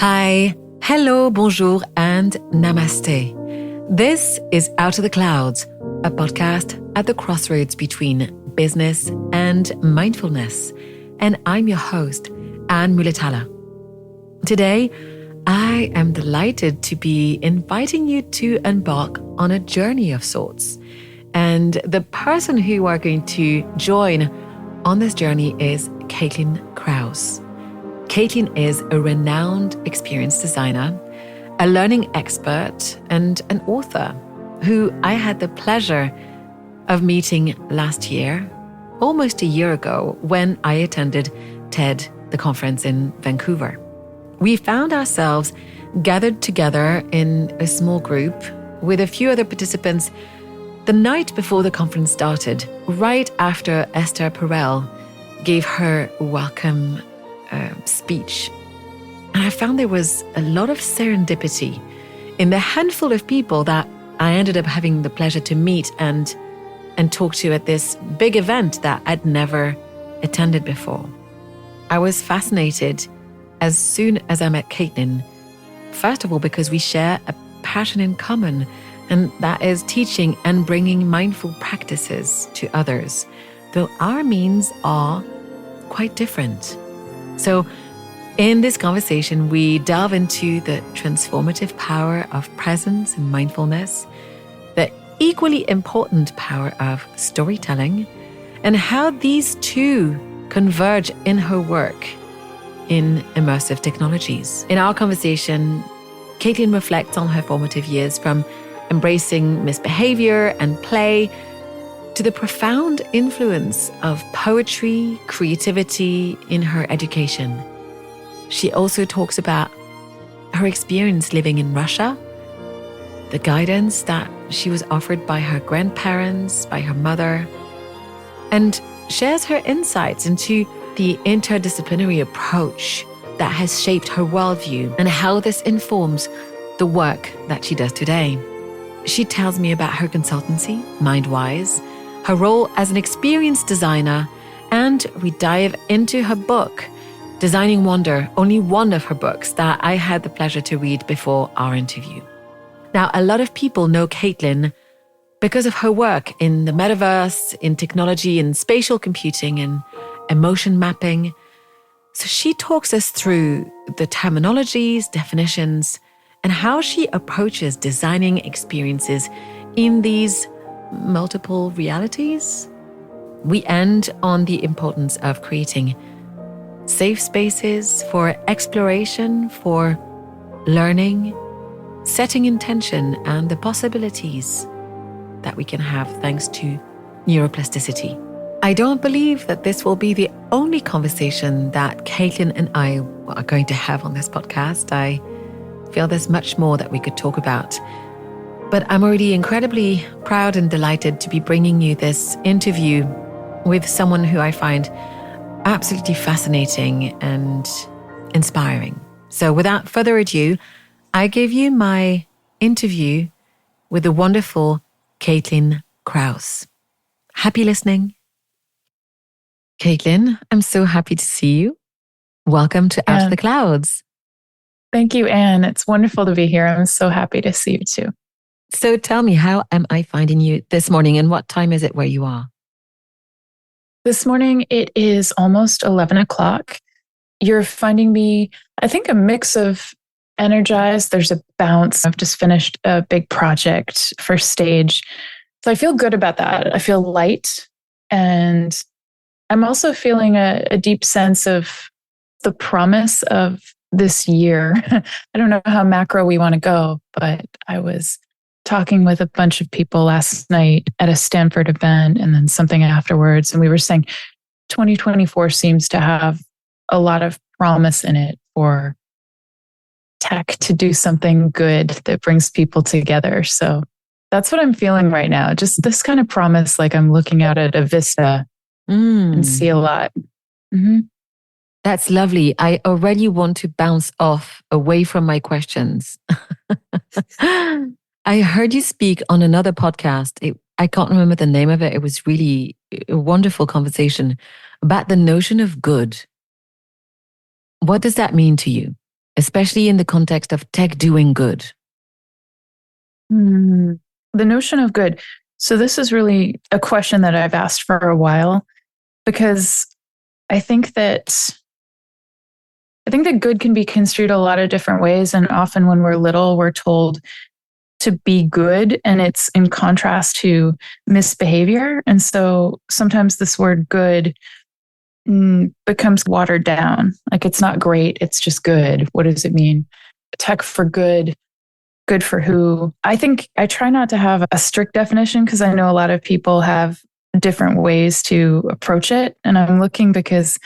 Hi, hello, bonjour, and namaste. This is Out of the Clouds, a podcast at the crossroads between business and mindfulness. And I'm your host, Anne Muhlethaler. Today, I am delighted to be inviting you to embark on a journey of sorts. And the person who you are going to join on this journey is Caitlin Krause. Caitlin is a renowned experience designer, a learning expert, and an author who I had the pleasure of meeting last year, almost a year ago, when I attended TED, the conference in Vancouver. We found ourselves gathered together in a small group with a few other participants the night before the conference started, right after Esther Perel gave her welcome speech. And I found there was a lot of serendipity in the handful of people that I ended up having the pleasure to meet and talk to at this big event that I'd never attended before. I was fascinated as soon as I met Caitlin, first of all, because we share a passion in common, and that is teaching and bringing mindful practices to others, though our means are quite different. So in this conversation, we delve into the transformative power of presence and mindfulness, the equally important power of storytelling, and how these two converge in her work in immersive technologies. In our conversation, Caitlin reflects on her formative years, from embracing misbehavior and play to the profound influence of poetry, creativity in her education. She also talks about her experience living in Russia, the guidance that she was offered by her grandparents, by her mother, and shares her insights into the interdisciplinary approach that has shaped her worldview and how this informs the work that she does today. She tells me about her consultancy, MindWise, her role as an experienced designer, and we dive into her book, Designing Wonder, only one of her books that I had the pleasure to read before our interview. Now, a lot of people know Caitlin because of her work in the metaverse, in technology, in spatial computing, and emotion mapping. So she talks us through the terminologies, definitions, and how she approaches designing experiences in these multiple realities. We end on the importance of creating safe spaces for exploration, for learning, setting intention, and the possibilities that we can have thanks to neuroplasticity. I don't believe that this will be the only conversation that Caitlin and I are going to have on this podcast. I feel there's much more that we could talk about. But I'm already incredibly proud and delighted to be bringing you this interview with someone who I find absolutely fascinating and inspiring. So without further ado, I give you my interview with the wonderful Caitlin Krause. Happy listening. Caitlin, I'm so happy to see you. Welcome to Out of the Clouds. Thank you, Anne. It's wonderful to be here. I'm so happy to see you too. So tell me, how am I finding you this morning, and what time is it where you are? This morning, it is almost 11 o'clock. You're finding me, I think, a mix of energized. There's a bounce. I've just finished a big project, first stage. So I feel good about that. I feel light. And I'm also feeling a deep sense of the promise of this year. I don't know how macro we want to go, but I was talking with a bunch of people last night at a Stanford event and then something afterwards. And we were saying 2024 seems to have a lot of promise in it for tech to do something good that brings people together. So that's what I'm feeling right now. Just this kind of promise, like I'm looking out at a vista and see a lot. Mm-hmm. That's lovely. I already want to bounce off away from my questions. I heard you speak on another podcast. I can't remember the name of it. It was really a wonderful conversation about the notion of good. What does that mean to you? especially in the context of tech doing good? The notion of good. So this is really a question that I've asked for a while, because I think that good can be construed a lot of different ways. And often when we're little, we're told to be good, and it's in contrast to misbehavior. And so sometimes this word good becomes watered down. Like, it's not great, it's just good. What does it mean? Tech for good. Good for who? I think I try not to have a strict definition, because I know a lot of people have different ways to approach it. And I'm looking because,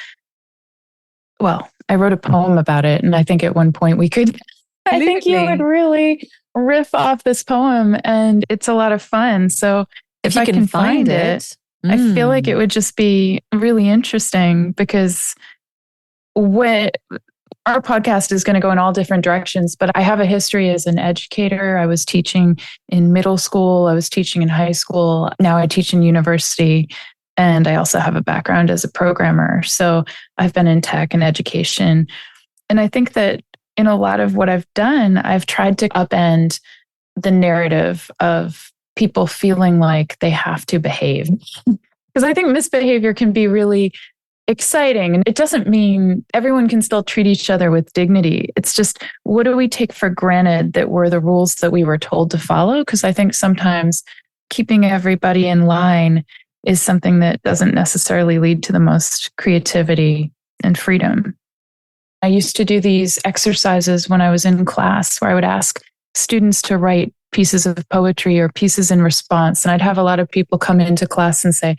well, I wrote a poem about it. And I think at one point we could, I think you would really riff off this poem, and it's a lot of fun. So if I can find it, I feel like it would just be really interesting, because what our podcast is going to go in all different directions, but I have a history as an educator. I was teaching in middle school. I was teaching in high school. Now I teach in university. And I also have a background as a programmer. So I've been in tech and education. And I think that in a lot of what I've done, I've tried to upend the narrative of people feeling like they have to behave. Because I think misbehavior can be really exciting. And it doesn't mean everyone can still treat each other with dignity. It's just, what do we take for granted that were the rules that we were told to follow? Because I think sometimes keeping everybody in line is something that doesn't necessarily lead to the most creativity and freedom. I used to do these exercises when I was in class where I would ask students to write pieces of poetry or pieces in response. And I'd have a lot of people come into class and say,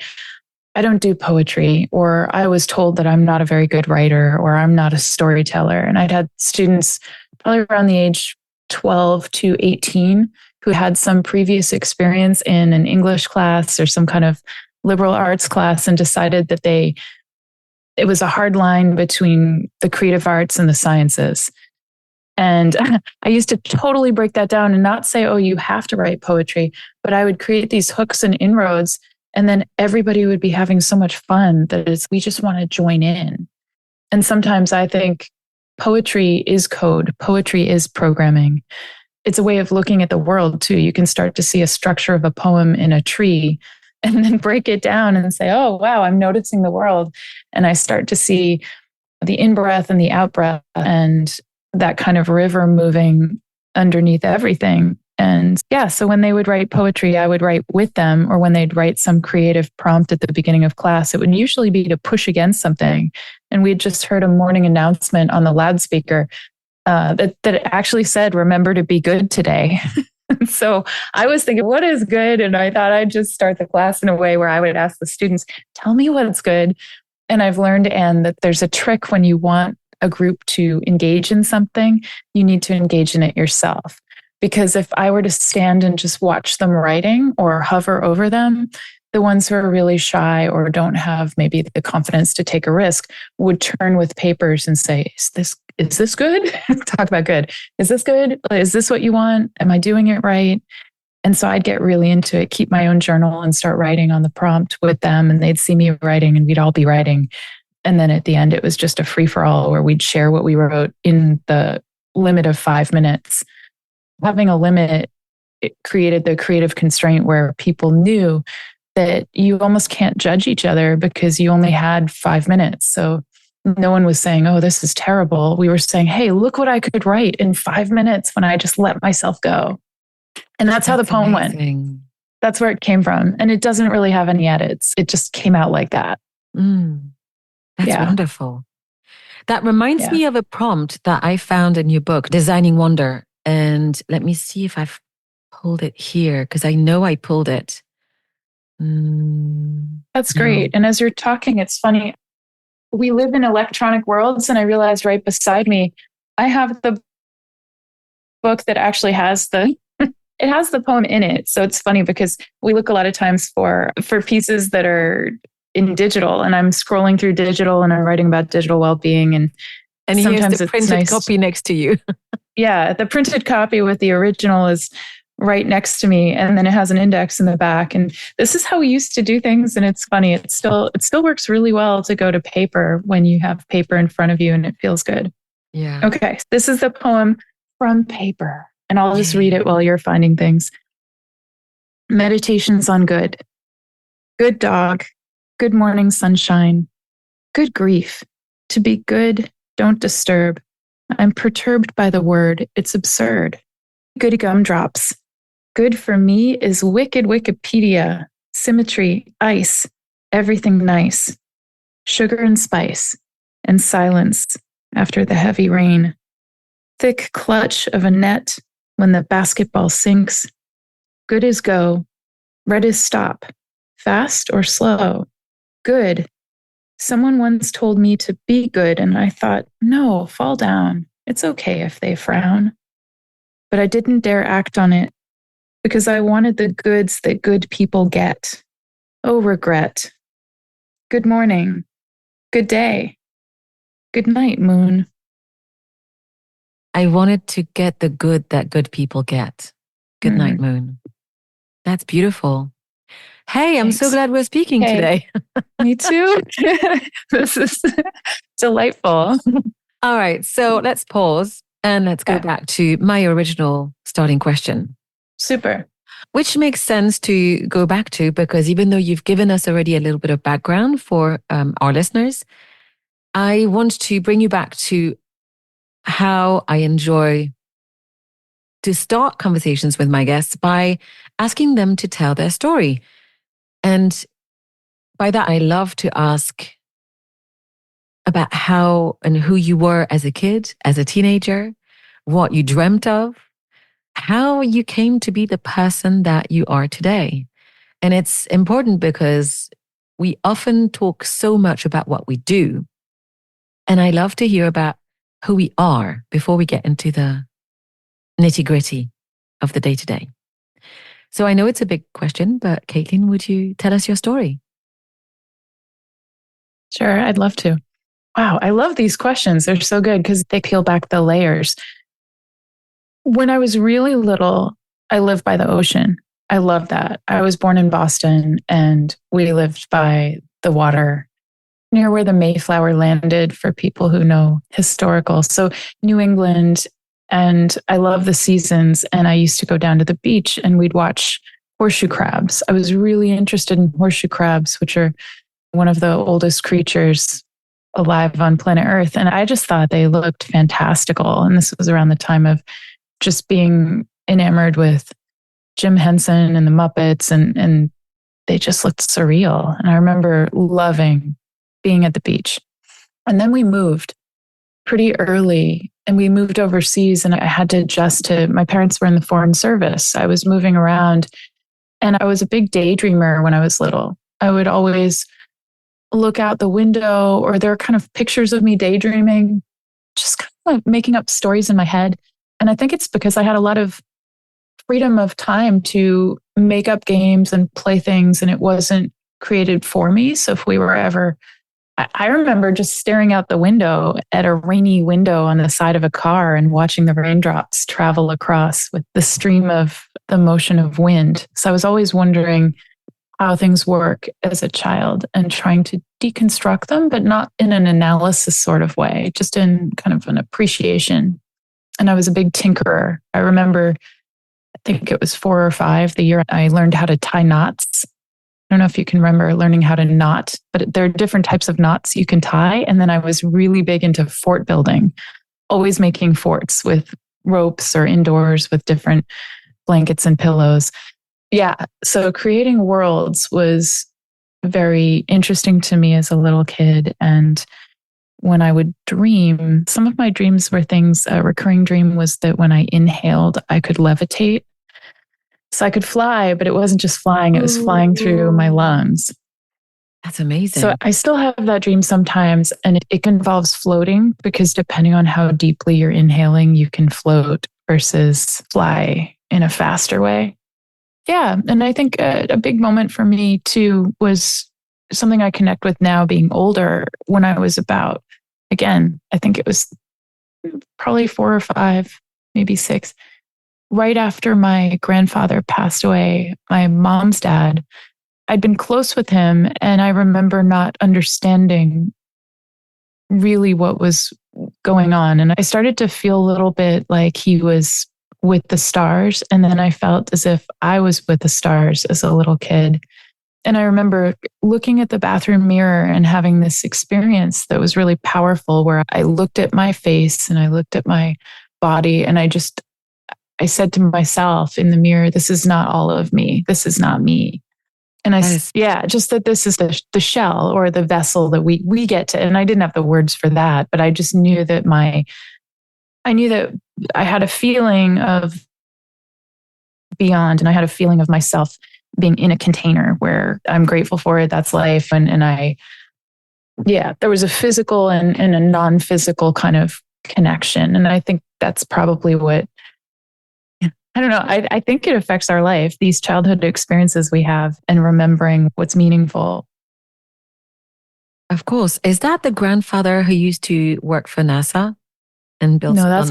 I don't do poetry, or I was told that I'm not a very good writer, or I'm not a storyteller. And I'd had students probably around the age 12 to 18 who had some previous experience in an English class or some kind of liberal arts class and decided that it was a hard line between the creative arts and the sciences. And I used to totally break that down and not say, oh, you have to write poetry, but I would create these hooks and inroads. And then everybody would be having so much fun that we just want to join in. And sometimes I think poetry is code. Poetry is programming. It's a way of looking at the world too. You can start to see a structure of a poem in a tree and then break it down and say, oh, wow, I'm noticing the world. And I start to see the in-breath and the out-breath and that kind of river moving underneath everything. And yeah, so when they would write poetry, I would write with them, or when they'd write some creative prompt at the beginning of class, it would usually be to push against something. And we'd just heard a morning announcement on the loudspeaker that actually said, remember to be good today. So I was thinking, what is good? And I thought I'd just start the class in a way where I would ask the students, tell me what's good. And I've learned, Anne, that there's a trick when you want a group to engage in something, you need to engage in it yourself. Because if I were to stand and just watch them writing or hover over them, the ones who are really shy or don't have maybe the confidence to take a risk would turn with papers and say, is this good? Talk about good. Is this good? Is this what you want? Am I doing it right? And so I'd get really into it, keep my own journal and start writing on the prompt with them. And they'd see me writing and we'd all be writing. And then at the end, it was just a free-for-all where we'd share what we wrote in the limit of 5 minutes. Having a limit, it created the creative constraint where people knew that you almost can't judge each other because you only had 5 minutes. So no one was saying, oh, this is terrible. We were saying, hey, look what I could write in 5 minutes when I just let myself go. And that's how the poem went. That's where it came from. And it doesn't really have any edits. It just came out like that. That's wonderful. That reminds me of a prompt that I found in your book, Designing Wonder. And let me see if I've pulled it here, because I know I pulled it. That's great. And as you're talking, it's funny. We live in electronic worlds, and I realized right beside me, I have the book that actually has it has the poem in it. So it's funny because we look a lot of times for pieces that are in digital, and I'm scrolling through digital and I'm writing about digital well-being, and sometimes here's the printed copy next to you. Yeah, the printed copy with the original is right next to me, and then it has an index in the back. And this is how we used to do things, and it's funny. It still works really well to go to paper when you have paper in front of you and it feels good. Yeah. Okay, this is the poem from paper, and I'll just read Yeah. it while you're finding things. Meditations on good. Good dog. Good morning sunshine. Good grief. To be good, don't disturb. I'm perturbed by the word. It's absurd. Good gumdrops. Good for me is wicked Wikipedia. Symmetry, ice, everything nice. Sugar and spice, and silence after the heavy rain. Thick clutch of a net when the basketball sinks. Good is go. Red is stop. Fast or slow. Good. Someone once told me to be good, and I thought, no, fall down. It's okay if they frown. But I didn't dare act on it because I wanted the goods that good people get. Oh, regret. Good morning. Good day. Good night, moon. I wanted to get the good that good people get. Good night, moon. That's beautiful. Hey, I'm so glad we're speaking today. Me too. This is delightful. All right, so let's pause and let's go back to my original starting question. Super. Which makes sense to go back to because even though you've given us already a little bit of background for our listeners, I want to bring you back to how I enjoy to start conversations with my guests by asking them to tell their story. And by that, I love to ask about how and who you were as a kid, as a teenager, what you dreamt of, how you came to be the person that you are today. And it's important because we often talk so much about what we do. And I love to hear about who we are before we get into the nitty gritty of the day to day. So I know it's a big question, but Caitlin, would you tell us your story? Sure, I'd love to. Wow, I love these questions. They're so good because they peel back the layers. When I was really little, I lived by the ocean. I love that. I was born in Boston and we lived by the water near where the Mayflower landed for people who know historical. So New England, and I love the seasons. And I used to go down to the beach and we'd watch horseshoe crabs. I was really interested in horseshoe crabs, which are one of the oldest creatures alive on planet Earth. And I just thought they looked fantastical. And this was around the time of just being enamored with Jim Henson and the Muppets, and they just looked surreal. And I remember loving being at the beach. And then we moved pretty early and we moved overseas, and I had to adjust to, my parents were in the foreign service. I was moving around and I was a big daydreamer when I was little. I would always look out the window, or there are kind of pictures of me daydreaming, just kind of like making up stories in my head. And I think it's because I had a lot of freedom of time to make up games and play things, and it wasn't created for me. So if we were ever, I remember just staring out the window at a rainy window on the side of a car and watching the raindrops travel across with the stream of the motion of wind. So I was always wondering how things work as a child and trying to deconstruct them, but not in an analysis sort of way, just in kind of an appreciation. And I was a big tinkerer. I remember, I think it was 4 or 5, the year I learned how to tie knots. I don't know if you can remember learning how to knot, but there are different types of knots you can tie. And then I was really big into fort building, always making forts with ropes or indoors with different blankets and pillows. Yeah. So creating worlds was very interesting to me as a little kid. And when I would dream, some of my dreams were things, a recurring dream was that when I inhaled, I could levitate. So I could fly, but it wasn't just flying, it was flying through my lungs. That's amazing. So I still have that dream sometimes, and it involves floating because depending on how deeply you're inhaling, you can float versus fly in a faster way. Yeah. And I think a big moment for me too was something I connect with now being older. When I was about, again, I think it was probably 4 or 5, maybe 6, right after my grandfather passed away, my mom's dad, I'd been close with him. And I remember not understanding really what was going on. And I started to feel a little bit like he was with the stars. And then I felt as if I was with the stars as a little kid. And I remember looking at the bathroom mirror and having this experience that was really powerful, where I looked at my face and I looked at my body, and I said to myself in the mirror, this is not all of me. This is not me. And just that this is the shell or the vessel that we get to. And I didn't have the words for that, but I just knew that I had a feeling of beyond, and I had a feeling of myself being in a container where I'm grateful for it. That's life. And there was a physical and a non-physical kind of connection. And I think that's probably what, I don't know. I think it affects our life, these childhood experiences we have, and remembering what's meaningful. Of course. Is that the grandfather who used to work for NASA and built? No, that's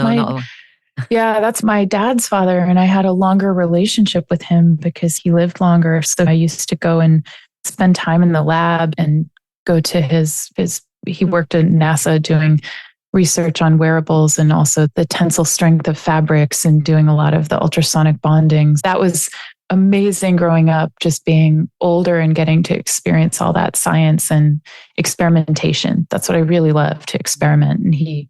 that's my dad's father. And I had a longer relationship with him because he lived longer. So I used to go and spend time in the lab and go to he worked at NASA doing research on wearables and also the tensile strength of fabrics and doing a lot of the ultrasonic bonding. That was amazing growing up, just being older and getting to experience all that science and experimentation. That's what I really love, to experiment. And he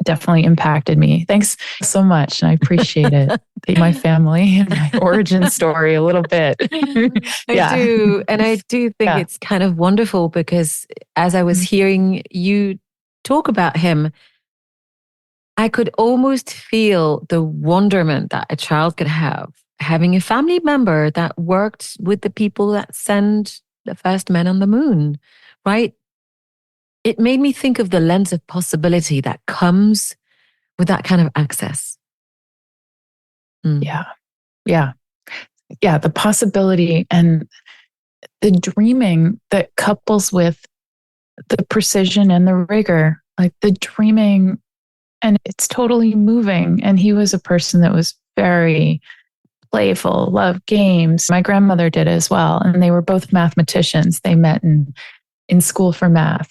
definitely impacted me. Thanks so much. And I appreciate it. My family and my origin story a little bit. I do. And I do think it's kind of wonderful, because as I was hearing you talk about him, I could almost feel the wonderment that a child could have, having a family member that worked with the people that sent the first men on the moon, right? It made me think of the lens of possibility that comes with that kind of access. Yeah. The possibility and the dreaming that couples with the precision and the rigor, like the dreaming, and it's totally moving. And he was a person that was very playful, loved games. My grandmother did as well. And they were both mathematicians. They met in school for math.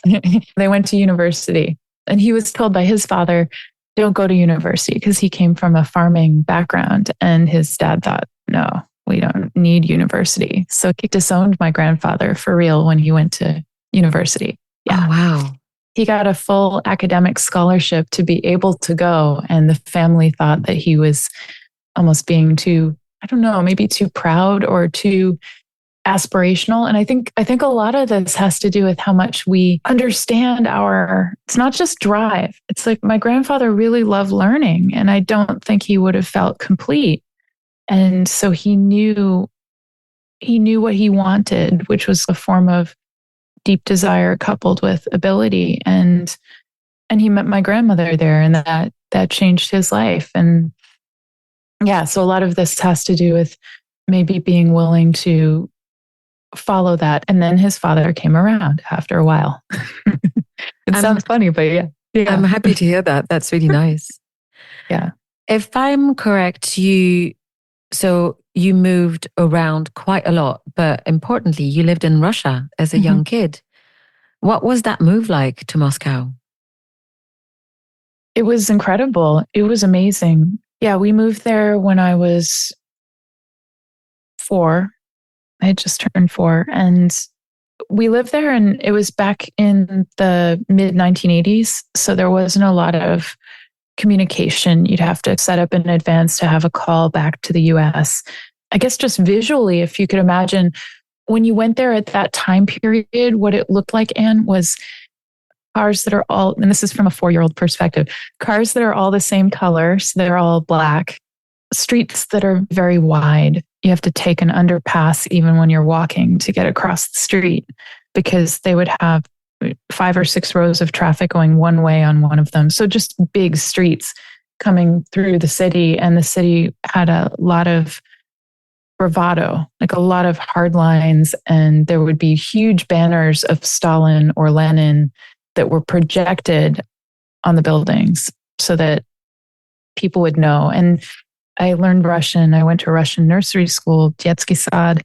They went to university. And he was told by his father, don't go to university, because he came from a farming background. And his dad thought, no, we don't need university. So he disowned my grandfather for real when he went to university. Yeah. Oh, wow. He got a full academic scholarship to be able to go. And the family thought that he was almost being too, I don't know, maybe too proud or too aspirational. And I think a lot of this has to do with how much we understand it's not just drive. It's like my grandfather really loved learning, and I don't think he would have felt complete. And so he knew what he wanted, which was a form of deep desire coupled with ability. And he met my grandmother there, and that changed his life. And so a lot of this has to do with maybe being willing to follow that. And then his father came around after a while. It sounds funny, but yeah. I'm happy to hear that. That's really nice. Yeah. If I'm correct, you moved around quite a lot, but importantly, you lived in Russia as a young kid. What was that move like to Moscow? It was incredible. It was amazing. Yeah, we moved there when I was 4. I had just turned 4, and we lived there, and it was back in the mid 1980s. So there wasn't a lot of communication. You'd have to set up in advance to have a call back to the US. I guess just visually, if you could imagine when you went there at that time period, what it looked like, Anne, was cars that are all, and this is from a 4-year-old perspective, cars that are all the same color. So they're all black, streets that are very wide. You have to take an underpass even when you're walking to get across the street, because they would have 5 or 6 rows of traffic going one way on one of them. So just big streets coming through the city. And the city had a lot of bravado, like a lot of hard lines. And there would be huge banners of Stalin or Lenin that were projected on the buildings so that people would know. And I learned Russian. I went to Russian nursery school, Детский Sad.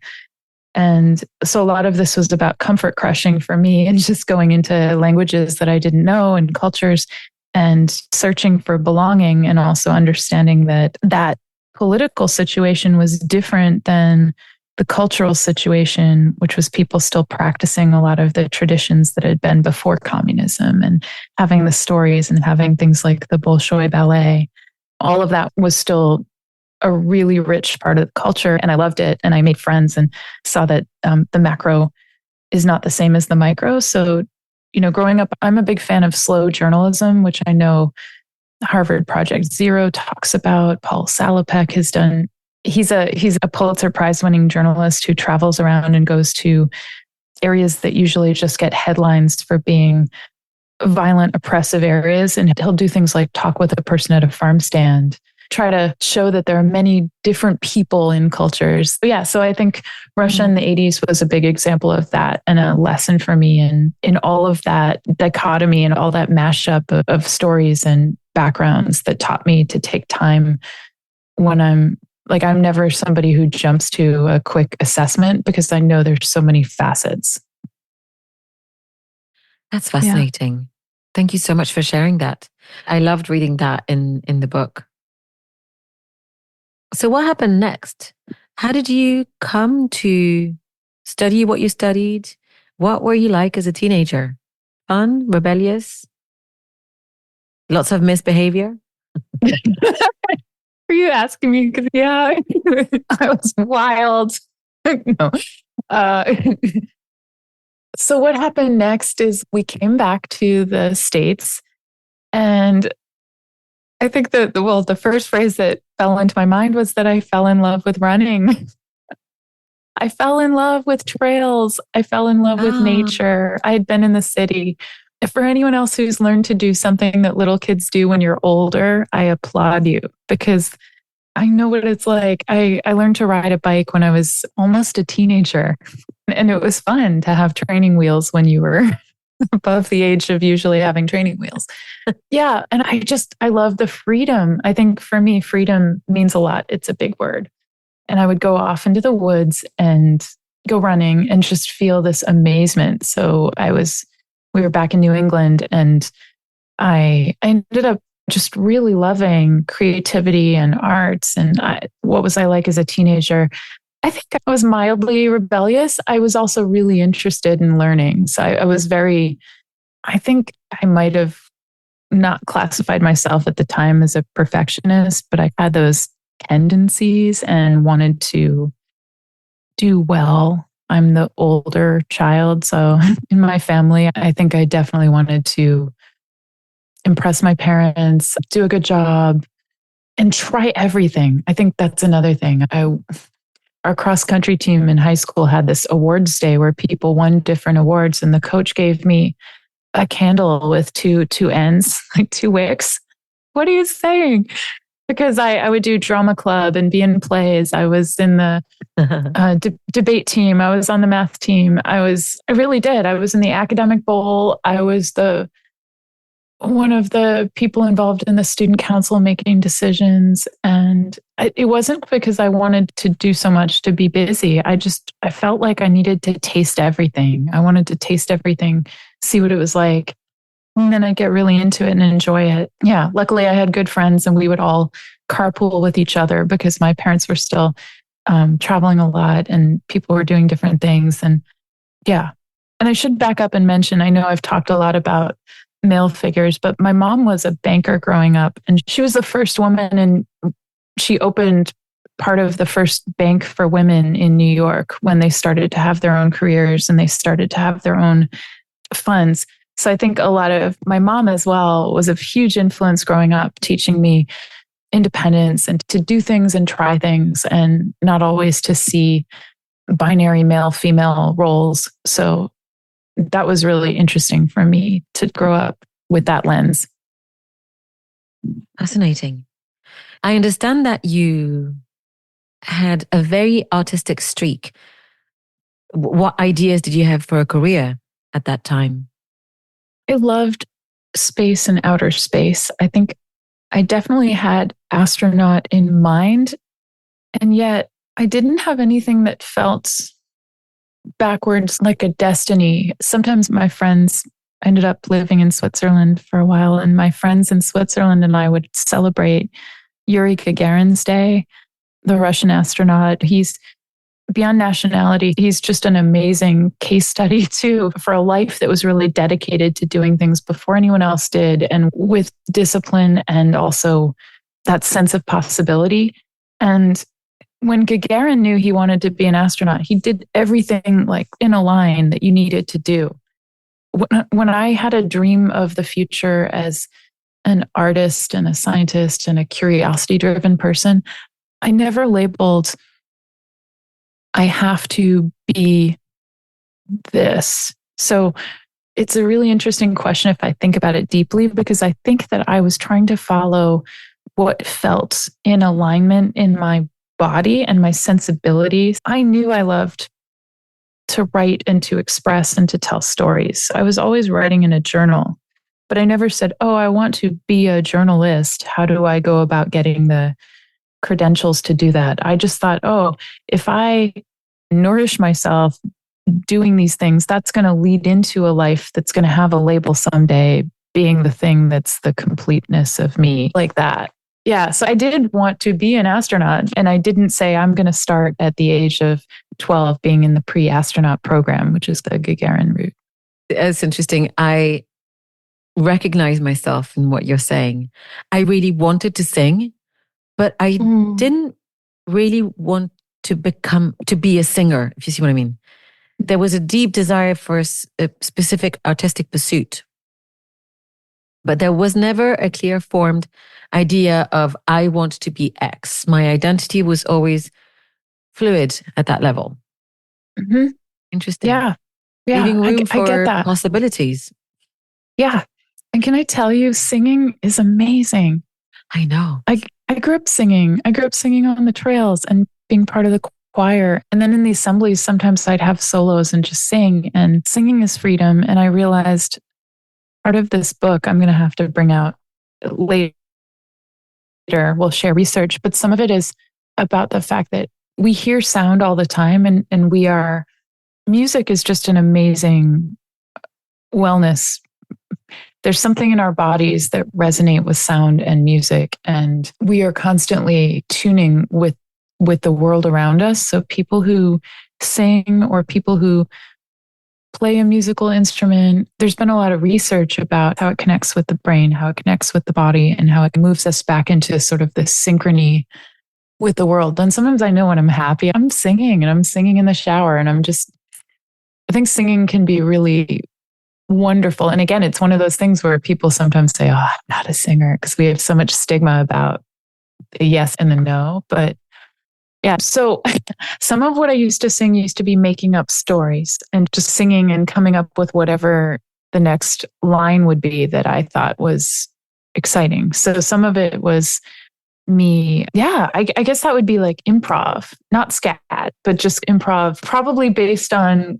And so a lot of this was about comfort crushing for me and just going into languages that I didn't know and cultures. and searching for belonging, and also understanding that that political situation was different than the cultural situation, which was people still practicing a lot of the traditions that had been before communism, and having the stories and having things like the Bolshoi ballet. All of that was still a really rich part of the culture. And I loved it. And I made friends and saw that the macro is not the same as the micro. So, growing up, I'm a big fan of slow journalism, which I know Harvard Project Zero talks about. Paul Salopek has done. He's a Pulitzer Prize winning journalist who travels around and goes to areas that usually just get headlines for being violent, oppressive areas. And he'll do things like talk with a person at a farm stand, try to show that there are many different people in cultures. But yeah, so I think Russia in the 80s was a big example of that, and a lesson for me in all of that dichotomy and all that mashup of stories and backgrounds that taught me to take time when I'm never somebody who jumps to a quick assessment, because I know there's so many facets. That's fascinating. Yeah. Thank you so much for sharing that. I loved reading that in the book. So what happened next? How did you come to study what you studied? What were you like as a teenager? Fun, rebellious, lots of misbehavior? Are you asking me? Because yeah, I was wild. No. So what happened next is we came back to the States, and I think the first phrase that fell into my mind was that I fell in love with running. I fell in love with trails. I fell in love with nature. I had been in the city. For anyone else who's learned to do something that little kids do when you're older, I applaud you, because I know what it's like. I learned to ride a bike when I was almost a teenager, and it was fun to have training wheels when you were above the age of usually having training wheels. Yeah. And I love the freedom. I think for me, freedom means a lot. It's a big word. And I would go off into the woods and go running and just feel this amazement. So we were back in New England, and I ended up just really loving creativity and arts. And what was I like as a teenager? I think I was mildly rebellious. I was also really interested in learning. So I think I might have not classified myself at the time as a perfectionist, but I had those tendencies and wanted to do well. I'm the older child. So in my family, I think I definitely wanted to impress my parents, do a good job, and try everything. I think that's another thing. Our cross-country team in high school had this awards day where people won different awards, and the coach gave me a candle with two ends, like two wicks. What are you saying? Because I would do drama club and be in plays. I was in the debate team. I was on the math team. I really did. I was in the academic bowl. I was one of the people involved in the student council making decisions. And it wasn't because I wanted to do so much to be busy. I felt like I needed to taste everything. I wanted to taste everything, see what it was like. And then I'd get really into it and enjoy it. Yeah. Luckily I had good friends, and we would all carpool with each other because my parents were still traveling a lot, and people were doing different things. And yeah. And I should back up and mention, I know I've talked a lot about male figures, but my mom was a banker growing up, and she was the first woman, and she opened part of the first bank for women in New York when they started to have their own careers and they started to have their own funds. So I think a lot of my mom as well was a huge influence growing up, teaching me independence and to do things and try things, and not always to see binary male female roles. So that was really interesting for me to grow up with that lens. Fascinating. I understand that you had a very artistic streak. What ideas did you have for a career at that time? I loved space and outer space. I think I definitely had astronaut in mind, and yet I didn't have anything that felt backwards like a destiny. Sometimes my friends I ended up living in Switzerland for a while, and my friends in Switzerland and I would celebrate Yuri Gagarin's Day, the Russian astronaut. He's beyond nationality. He's just an amazing case study too for a life that was really dedicated to doing things before anyone else did and with discipline and also that sense of possibility. And when Gagarin knew he wanted to be an astronaut, he did everything like in a line that you needed to do. When I had a dream of the future as an artist and a scientist and a curiosity-driven person, I never labeled, I have to be this. So it's a really interesting question if I think about it deeply, because I think that I was trying to follow what felt in alignment in my body and my sensibilities. I knew I loved to write and to express and to tell stories. I was always writing in a journal, but I never said, oh, I want to be a journalist. How do I go about getting the credentials to do that? I just thought, oh, if I nourish myself doing these things, that's going to lead into a life that's going to have a label someday, being the thing that's the completeness of me, like that. Yeah, so I did want to be an astronaut, and I didn't say I'm going to start at the age of 12 being in the pre-astronaut program, which is the Gagarin route. It's interesting. I recognize myself in what you're saying. I really wanted to sing, but I didn't really want to be a singer, if you see what I mean. There was a deep desire for a specific artistic pursuit, but there was never a clear formed idea of I want to be X. My identity was always fluid at that level. Mm-hmm. Interesting. Yeah. Leaving room I get for that. possibilities. Yeah. And can I tell you, singing is amazing. I know. I grew up singing. I grew up singing on the trails and being part of the choir. And then in the assemblies, sometimes I'd have solos and just sing. And singing is freedom. And I realized part of this book I'm going to have to bring out later. We'll share research, but some of it is about the fact that we hear sound all the time, and music is just an amazing wellness. There's something in our bodies that resonate with sound and music, and we are constantly tuning with the world around us. So people who sing or people who play a musical instrument, there's been a lot of research about how it connects with the brain, how it connects with the body, and how it moves us back into sort of this synchrony with the world. And sometimes I know when I'm happy, I'm singing in the shower, and I think singing can be really wonderful. And again, it's one of those things where people sometimes say, oh, I'm not a singer, because we have so much stigma about the yes and the no. But yeah, so some of what I used to sing used to be making up stories and just singing and coming up with whatever the next line would be that I thought was exciting. So some of it was me. Yeah, I guess that would be like improv, not scat, but just improv, probably based on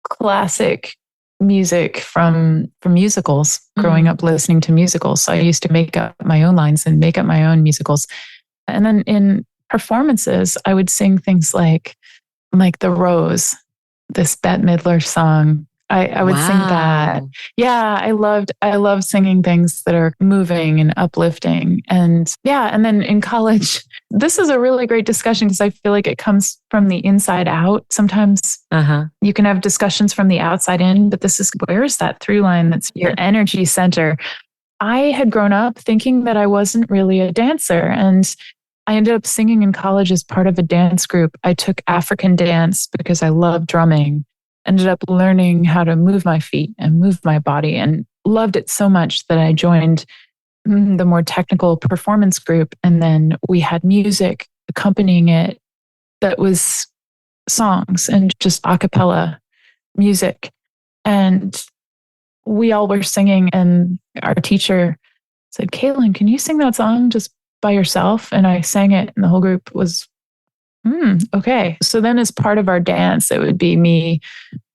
classic music from musicals, growing up listening to musicals. So I used to make up my own lines and make up my own musicals. And then in performances, I would sing things like The Rose, this Bette Midler song. I would sing that. Yeah, I love singing things that are moving and uplifting. And yeah, and then in college, this is a really great discussion because I feel like it comes from the inside out. Sometimes you can have discussions from the outside in, but where is that through line that's your energy center? I had grown up thinking that I wasn't really a dancer, and I ended up singing in college as part of a dance group. I took African dance because I love drumming. Ended up learning how to move my feet and move my body, and loved it so much that I joined the more technical performance group. And then we had music accompanying it that was songs and just a cappella music. And we all were singing, and our teacher said, Caitlin, can you sing that song just by yourself? And I sang it, and the whole group was, okay. So then as part of our dance, it would be me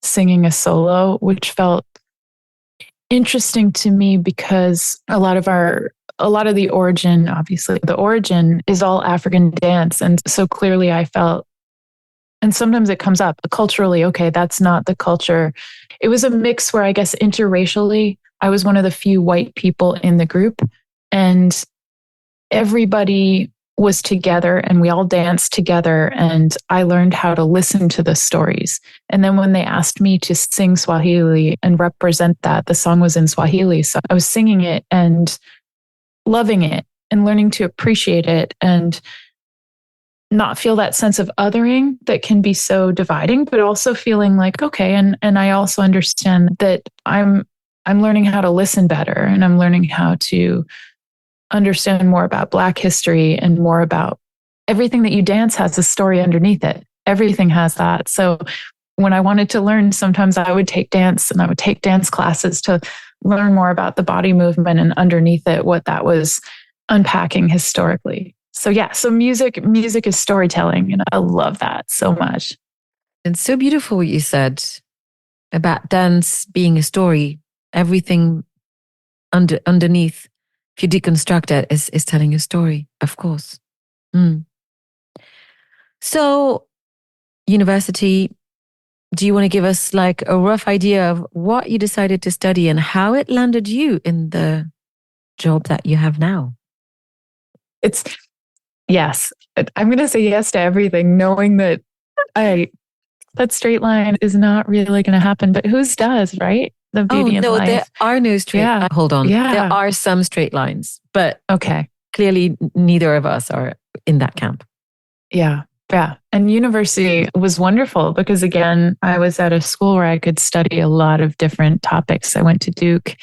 singing a solo, which felt interesting to me because a lot of the origin, obviously the origin is all African dance. And so clearly I felt And sometimes it comes up culturally, okay, that's not the culture. It was a mix where I guess interracially, I was one of the few white people in the group, and everybody was together and we all danced together, and I learned how to listen to the stories. And then when they asked me to sing Swahili and represent that, the song was in Swahili. So I was singing it and loving it and learning to appreciate it and not feel that sense of othering that can be so dividing, but also feeling like, okay, and I also understand that I'm learning how to listen better, and I'm learning how to understand more about Black history and more about everything that you dance has a story underneath it. Everything has that. So when I wanted to learn, sometimes I would take dance, and I would take dance classes to learn more about the body movement and underneath it, what that was unpacking historically. So yeah, so music is storytelling, and I love that so much. It's so beautiful what you said about dance being a story. Everything underneath, if you deconstruct it, is telling a story, of course. So, university, do you want to give us like a rough idea of what you decided to study and how it landed you in the job that you have now? Yes, I'm going to say yes to everything, knowing that that straight line is not really going to happen, but whose does, right? The beauty in life. There are no straight lines. Hold on. Yeah. There are some straight lines, but okay. Clearly neither of us are in that camp. Yeah. Yeah. And university was wonderful because, again, I was at a school where I could study a lot of different topics. I went to Duke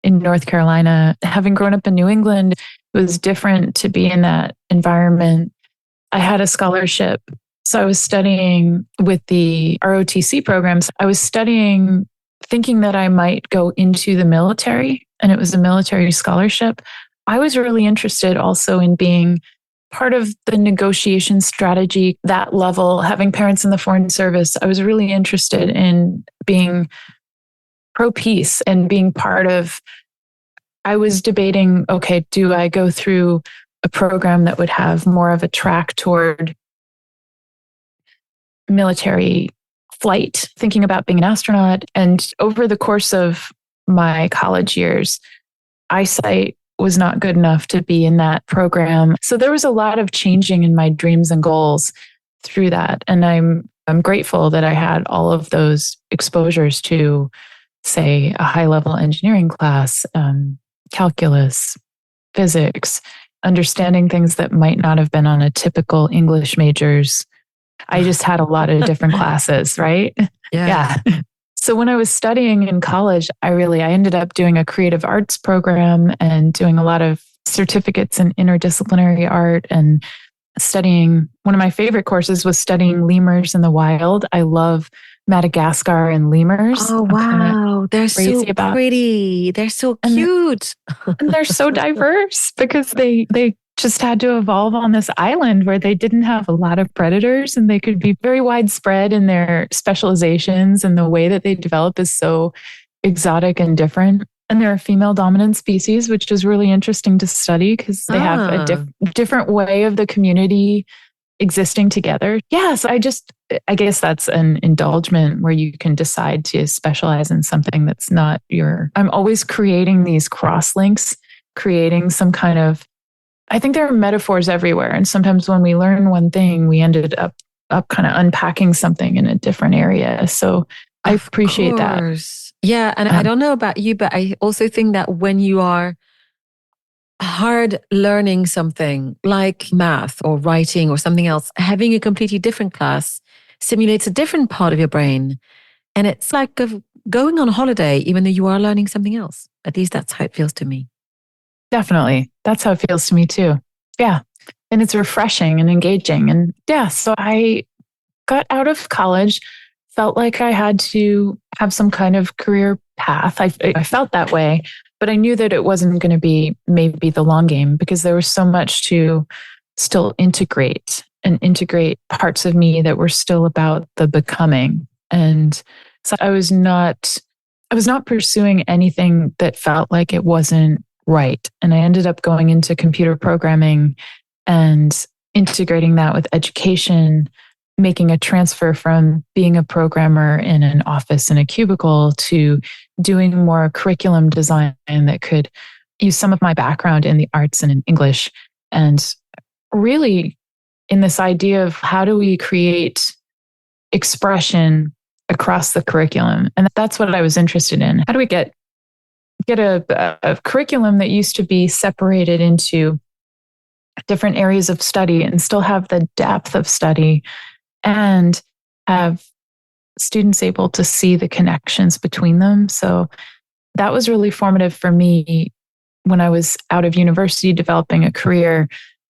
in North Carolina. Having grown up in New England, it was different to be in that environment. I had a scholarship. So I was studying with the ROTC programs. I was studying thinking that I might go into the military, and it was a military scholarship. I was really interested also in being part of the negotiation strategy, that level, having parents in the Foreign Service. I was really interested in being pro-peace and being part of, I was debating, okay, do I go through a program that would have more of a track toward military flight, thinking about being an astronaut. And over the course of my college years, eyesight was not good enough to be in that program. So there was a lot of changing in my dreams and goals through that. And I'm grateful that I had all of those exposures to, say, a high-level engineering class, calculus, physics, understanding things that might not have been on a typical English major's. I just had a lot of different classes, right? Yeah. So when I was studying in college, I ended up doing a creative arts program and doing a lot of certificates in interdisciplinary art, and studying, one of my favorite courses was studying lemurs in the wild. I love Madagascar and lemurs. Oh, wow. They're so pretty. They're so cute. And they're so diverse because they just had to evolve on this island where they didn't have a lot of predators, and they could be very widespread in their specializations, and the way that they develop is so exotic and different. And they're a female dominant species, which is really interesting to study because they have a different way of the community existing together. Yeah, so I guess that's an indulgement where you can decide to specialize in something that's not I'm always creating these cross links, creating some kind of, I think there are metaphors everywhere. And sometimes when we learn one thing, we ended up kind of unpacking something in a different area. So I appreciate that. Yeah. And I don't know about you, but I also think that when you are hard learning something like math or writing or something else, having a completely different class stimulates a different part of your brain. And it's like going on holiday, even though you are learning something else. At least that's how it feels to me. Definitely. That's how it feels to me too. Yeah. And it's refreshing and engaging. And yeah, so I got out of college, felt like I had to have some kind of career path. I felt that way, but I knew that it wasn't going to be maybe the long game because there was so much to still integrate parts of me that were still about the becoming. And so I was not pursuing anything that felt like it wasn't right. And I ended up going into computer programming and integrating that with education, making a transfer from being a programmer in an office in a cubicle to doing more curriculum design that could use some of my background in the arts and in English. And really in this idea of how do we create expression across the curriculum? And that's what I was interested in. How do we get a curriculum that used to be separated into different areas of study and still have the depth of study and have students able to see the connections between them? So that was really formative for me when I was out of university developing a career,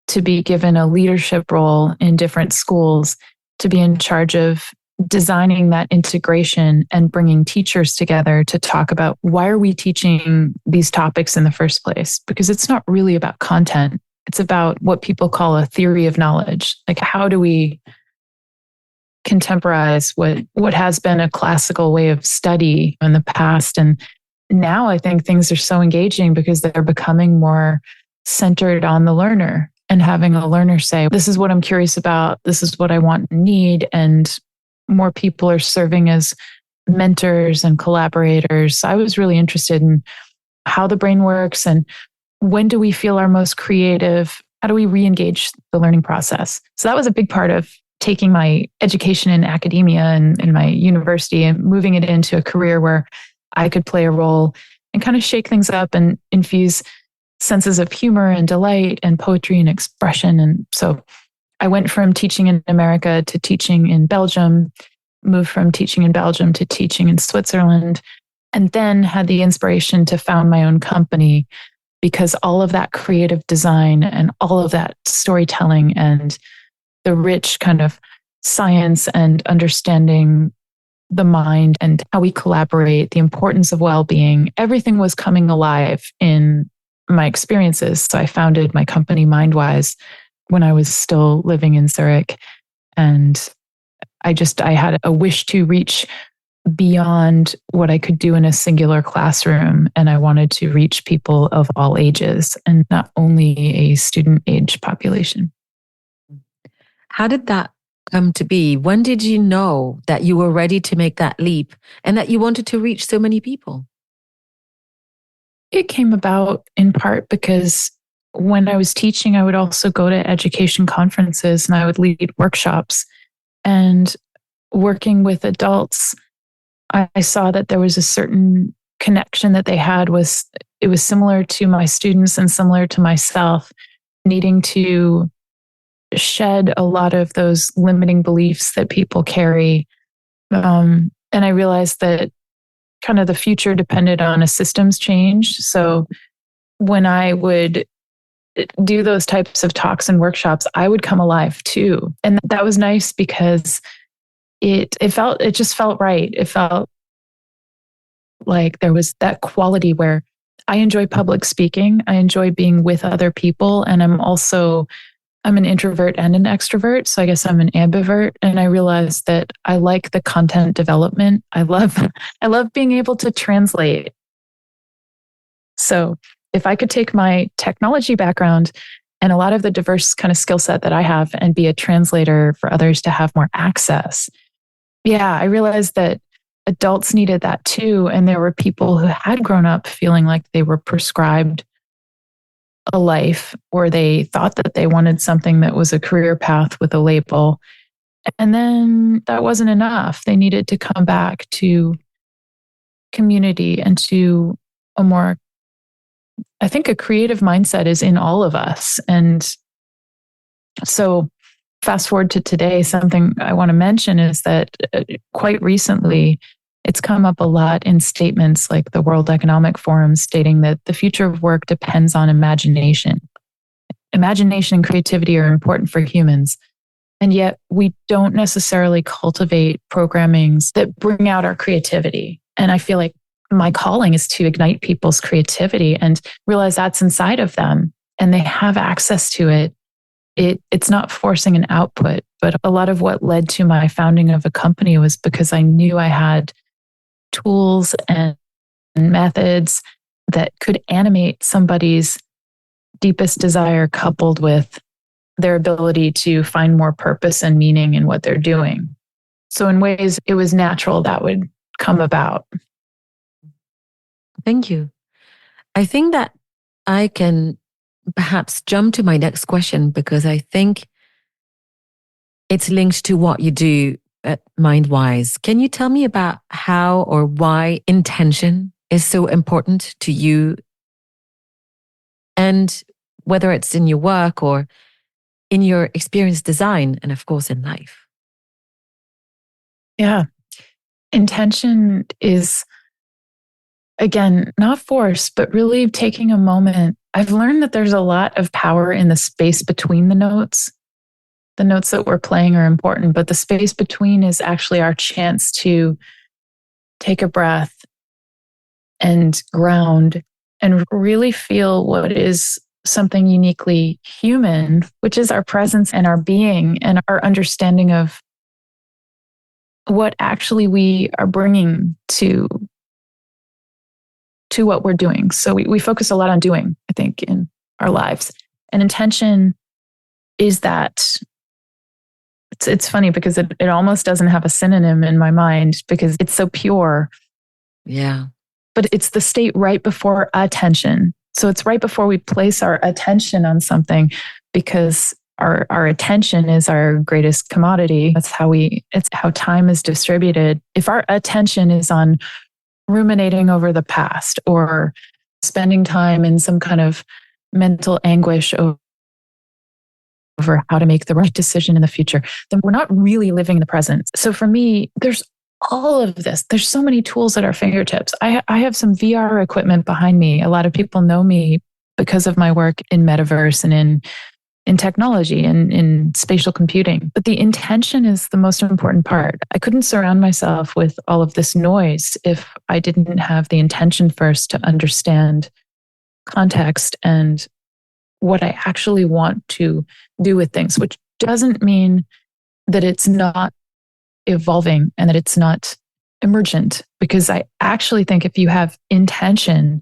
to be given a leadership role in different schools, to be in charge of designing that integration and bringing teachers together to talk about why are we teaching these topics in the first place? Because it's not really about content. It's about what people call a theory of knowledge. Like, how do we contemporize what has been a classical way of study in the past? And now I think things are so engaging because they're becoming more centered on the learner and having a learner say, this is what I'm curious about. This is what I want and need. And more people are serving as mentors and collaborators. I was really interested in how the brain works and when do we feel our most creative? How do we re-engage the learning process? So that was a big part of taking my education in academia and in my university and moving it into a career where I could play a role and kind of shake things up and infuse senses of humor and delight and poetry and expression. And so I went from teaching in America to teaching in Belgium, moved from teaching in Belgium to teaching in Switzerland, and then had the inspiration to found my own company because all of that creative design and all of that storytelling and the rich kind of science and understanding the mind and how we collaborate, the importance of well-being, everything was coming alive in my experiences. So I founded my company Mindwise when I was still living in Zurich. And I had a wish to reach beyond what I could do in a singular classroom. And I wanted to reach people of all ages and not only a student age population. How did that come to be? When did you know that you were ready to make that leap and that you wanted to reach so many people? It came about in part because when I was teaching, I would also go to education conferences and I would lead workshops. And working with adults, I saw that there was a certain connection that they had. It was similar to my students and similar to myself, needing to shed a lot of those limiting beliefs that people carry. And I realized that kind of the future depended on a systems change. So when I would do those types of talks and workshops, I would come alive too. And that was nice because it just felt right. It felt like there was that quality where I enjoy public speaking. I enjoy being with other people. And I'm an introvert and an extrovert. So I guess I'm an ambivert. And I realized that I like the content development. I love being able to translate. So if I could take my technology background and a lot of the diverse kind of skill set that I have and be a translator for others to have more access. Yeah, I realized that adults needed that too. And there were people who had grown up feeling like they were prescribed a life or they thought that they wanted something that was a career path with a label. And then that wasn't enough. They needed to come back to community and to a more, I think a creative mindset is in all of us. And so fast forward to today, something I want to mention is that quite recently, it's come up a lot in statements like the World Economic Forum stating that the future of work depends on imagination. Imagination and creativity are important for humans. And yet we don't necessarily cultivate programmings that bring out our creativity. And I feel like my calling is to ignite people's creativity and realize that's inside of them and they have access to it. It's not forcing an output, but a lot of what led to my founding of a company was because I knew I had tools and methods that could animate somebody's deepest desire coupled with their ability to find more purpose and meaning in what they're doing. So in ways, it was natural that would come about. Thank you. I think that I can perhaps jump to my next question because I think it's linked to what you do at MindWise. Can you tell me about how or why intention is so important to you, and whether it's in your work or in your experience design and of course in life? Yeah. Intention is, again, not force, but really taking a moment. I've learned that there's a lot of power in the space between the notes. The notes that we're playing are important, but the space between is actually our chance to take a breath and ground and really feel what is something uniquely human, which is our presence and our being and our understanding of what actually we are bringing to what we're doing. So we focus a lot on doing, I think, in our lives. And intention is that. It's funny because it almost doesn't have a synonym in my mind because it's so pure. Yeah. But it's the state right before attention. So it's right before we place our attention on something, because our attention is our greatest commodity. It's how time is distributed. If our attention is on ruminating over the past or spending time in some kind of mental anguish over how to make the right decision in the future, then we're not really living in the present. So for me, there's all of this. There's so many tools at our fingertips. I have some VR equipment behind me. A lot of people know me because of my work in metaverse and in technology and in spatial computing. But the intention is the most important part. I couldn't surround myself with all of this noise if I didn't have the intention first to understand context and what I actually want to do with things, which doesn't mean that it's not evolving and that it's not emergent, because I actually think if you have intention,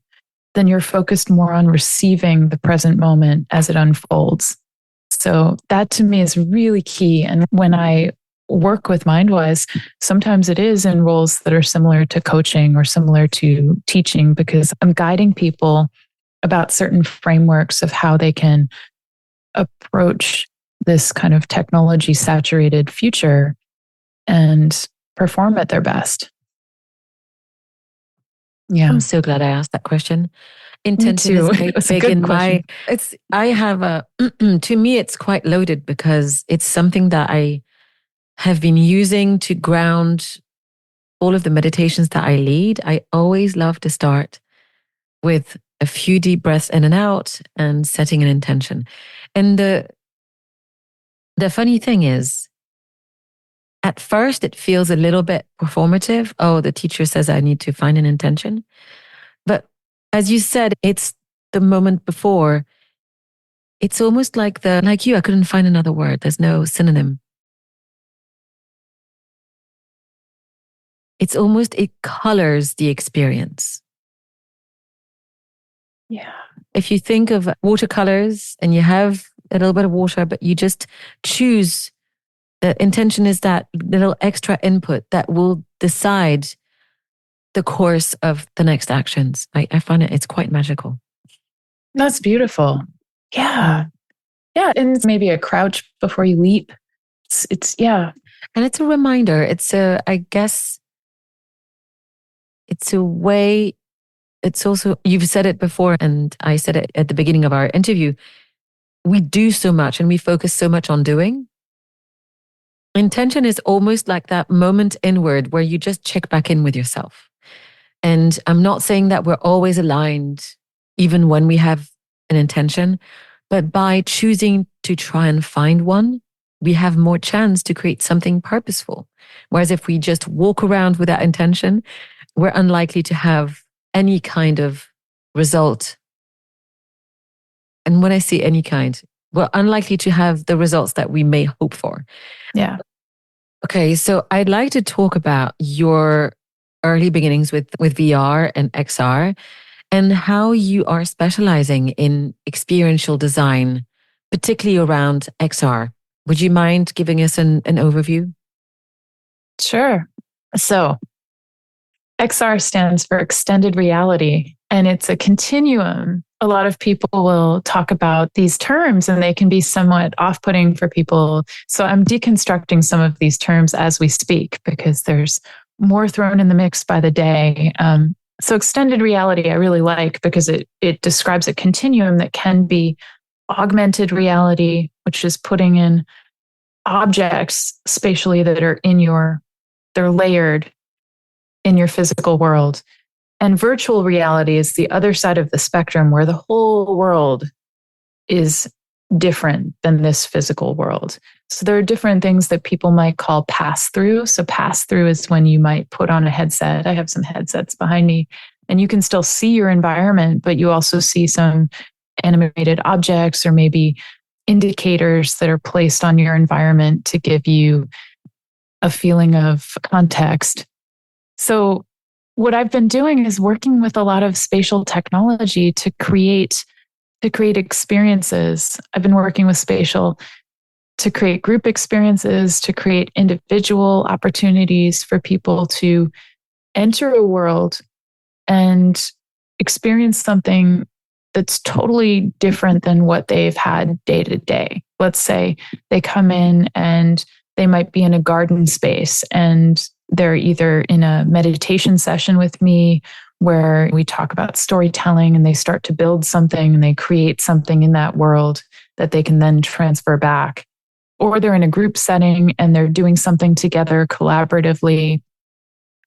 then you're focused more on receiving the present moment as it unfolds. So that to me is really key. And when I work with MindWise, sometimes it is in roles that are similar to coaching or similar to teaching, because I'm guiding people about certain frameworks of how they can approach this kind of technology saturated future and perform at their best. Yeah. I'm so glad I asked that question. Intention is big in my, I have a, to me, it's quite loaded because it's something that I have been using to ground all of the meditations that I lead. I always love to start with a few deep breaths in and out and setting an intention. And the funny thing is, at first it feels a little bit performative. Oh, the teacher says I need to find an intention. But as you said, it's the moment before. It's almost like I couldn't find another word. There's no synonym. It's almost, it colors the experience. Yeah. If you think of watercolors and you have a little bit of water, but you just choose, the intention is that little extra input that will decide the course of the next actions. I find it's quite magical. That's beautiful. Yeah. Yeah. And maybe a crouch before you leap. It's yeah. And it's a reminder. I guess it's a way. It's also, you've said it before, and I said it at the beginning of our interview. We do so much and we focus so much on doing. Intention is almost like that moment inward where you just check back in with yourself. And I'm not saying that we're always aligned, even when we have an intention, but by choosing to try and find one, we have more chance to create something purposeful. Whereas if we just walk around with that intention, we're unlikely to have any kind of result. And when I say any kind, we're unlikely to have the results that we may hope for. Yeah. Okay, so I'd like to talk about your early beginnings with VR and XR and how you are specializing in experiential design particularly around XR. Would you mind giving us an overview? Sure. So XR stands for extended reality, and it's a continuum. A lot of people will talk about these terms and they can be somewhat off putting for people. So I'm deconstructing some of these terms as we speak because there's more thrown in the mix by the day. So extended reality, I really like because it describes a continuum that can be augmented reality, which is putting in objects spatially that are they're layered in your physical world. And virtual reality is the other side of the spectrum where the whole world is different than this physical world. So there are different things that people might call pass through. So pass through is when you might put on a headset. I have some headsets behind me and you can still see your environment, but you also see some animated objects or maybe indicators that are placed on your environment to give you a feeling of context. So what I've been doing is working with a lot of spatial technology to create experiences. I've been working with spatial to create group experiences, to create individual opportunities for people to enter a world and experience something that's totally different than what they've had day to day. Let's say they come in and they might be in a garden space and they're either in a meditation session with me where we talk about storytelling and they start to build something and they create something in that world that they can then transfer back. Or they're in a group setting and they're doing something together collaboratively.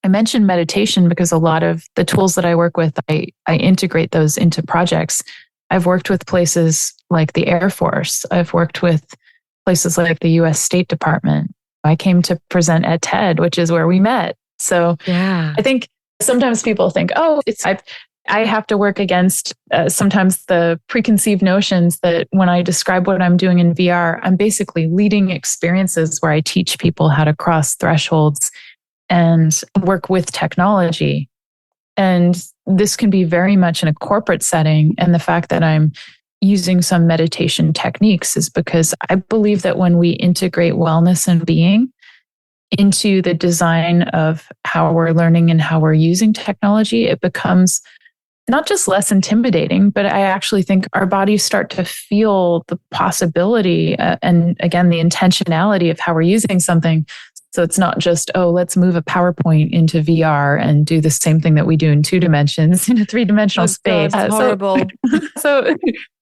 I mentioned meditation because a lot of the tools that I work with, I integrate those into projects. I've worked with places like the Air Force. I've worked with places like the US State Department. I came to present at TED, which is where we met. So yeah. I think sometimes people think, I have to work against sometimes the preconceived notions that when I describe what I'm doing in VR, I'm basically leading experiences where I teach people how to cross thresholds and work with technology. And this can be very much in a corporate setting. And the fact that I'm using some meditation techniques is because I believe that when we integrate wellness and being into the design of how we're learning and how we're using technology, it becomes not just less intimidating, but I actually think our bodies start to feel the possibility and again, the intentionality of how we're using something. So it's not just, let's move a PowerPoint into VR and do the same thing that we do in 2 dimensions in a 3-dimensional space. That's horrible. So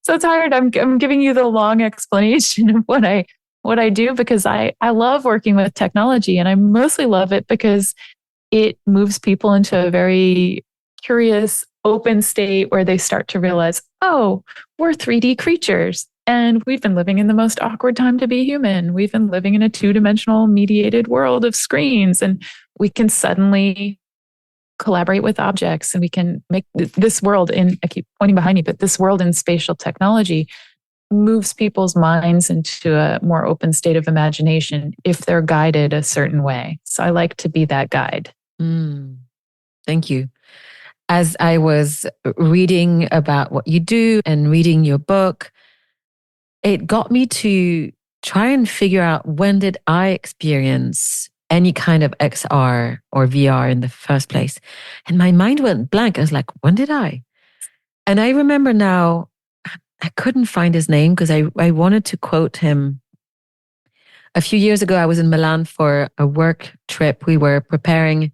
it's hard. I'm giving you the long explanation of what I do because I love working with technology and I mostly love it because it moves people into a very curious, open state where they start to realize, we're 3D creatures. And we've been living in the most awkward time to be human. We've been living in a 2-dimensional mediated world of screens, and we can suddenly collaborate with objects and we can make this world I keep pointing behind you, but this world in spatial technology moves people's minds into a more open state of imagination if they're guided a certain way. So I like to be that guide. Thank you. As I was reading about what you do and reading your book, it got me to try and figure out when did I experience any kind of XR or VR in the first place. And my mind went blank. I was like, when did I? And I remember now, I couldn't find his name because I wanted to quote him. A few years ago, I was in Milan for a work trip. We were preparing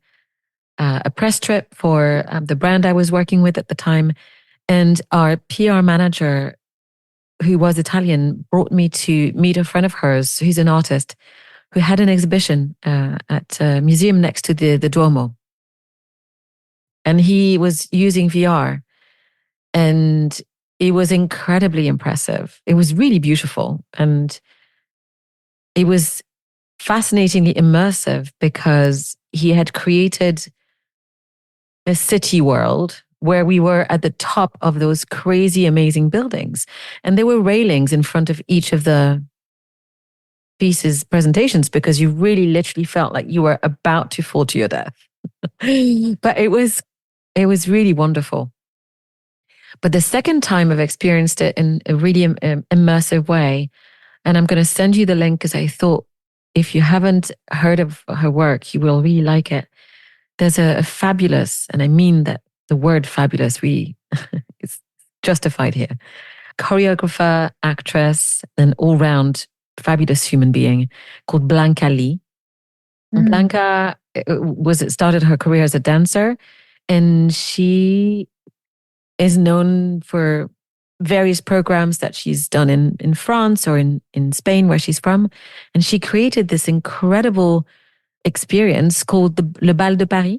a press trip for the brand I was working with at the time. And our PR manager, who was Italian, brought me to meet a friend of hers who's an artist who had an exhibition at a museum next to the Duomo. And he was using VR. And it was incredibly impressive. It was really beautiful. And it was fascinatingly immersive because he had created a city world where we were at the top of those crazy, amazing buildings. And there were railings in front of each of the pieces, presentations, because you really literally felt like you were about to fall to your death. But it was really wonderful. But the second time I've experienced it in a really immersive way. And I'm going to send you the link because I thought if you haven't heard of her work, you will really like it. There's a fabulous, and I mean that the word fabulous really is justified here, choreographer, actress, an all-round fabulous human being called Blanca Lee. Blanca started her career as a dancer, and she is known for various programs that she's done in France or in Spain, where she's from. And she created this incredible experience called the Le Bal de Paris.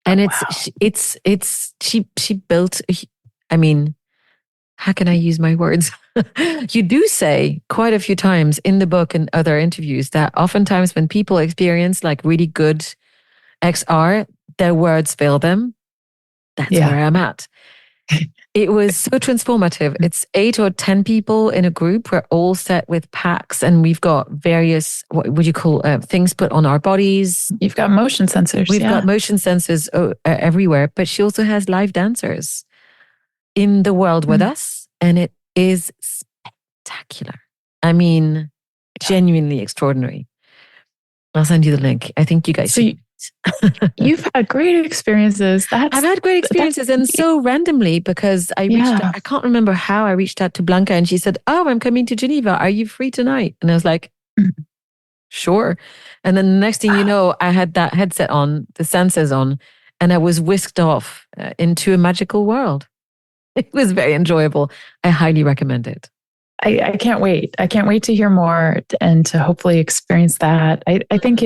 And she built, I mean, how can I use my words? You do say quite a few times in the book and other interviews that oftentimes when people experience like really good XR, their words fail them. That's where I'm at. It was so transformative. It's 8 or 10 people in a group. We're all set with packs and we've got various, what would you call things put on our bodies. You've got motion sensors. We've got motion sensors everywhere, but she also has live dancers in the world with us. And it is spectacular. I mean, genuinely extraordinary. I'll send you the link. I think you guys should. You've had great experiences. I've had great experiences, and so randomly because I reached out, I can't remember how I reached out to Blanca and she said, "Oh, I'm coming to Geneva. Are you free tonight?" And I was like, "Sure." And then the next thing you know, I had that headset on, the sensors on, and I was whisked off into a magical world. It was very enjoyable. I highly recommend it. I can't wait. I can't wait to hear more and to hopefully experience that. I think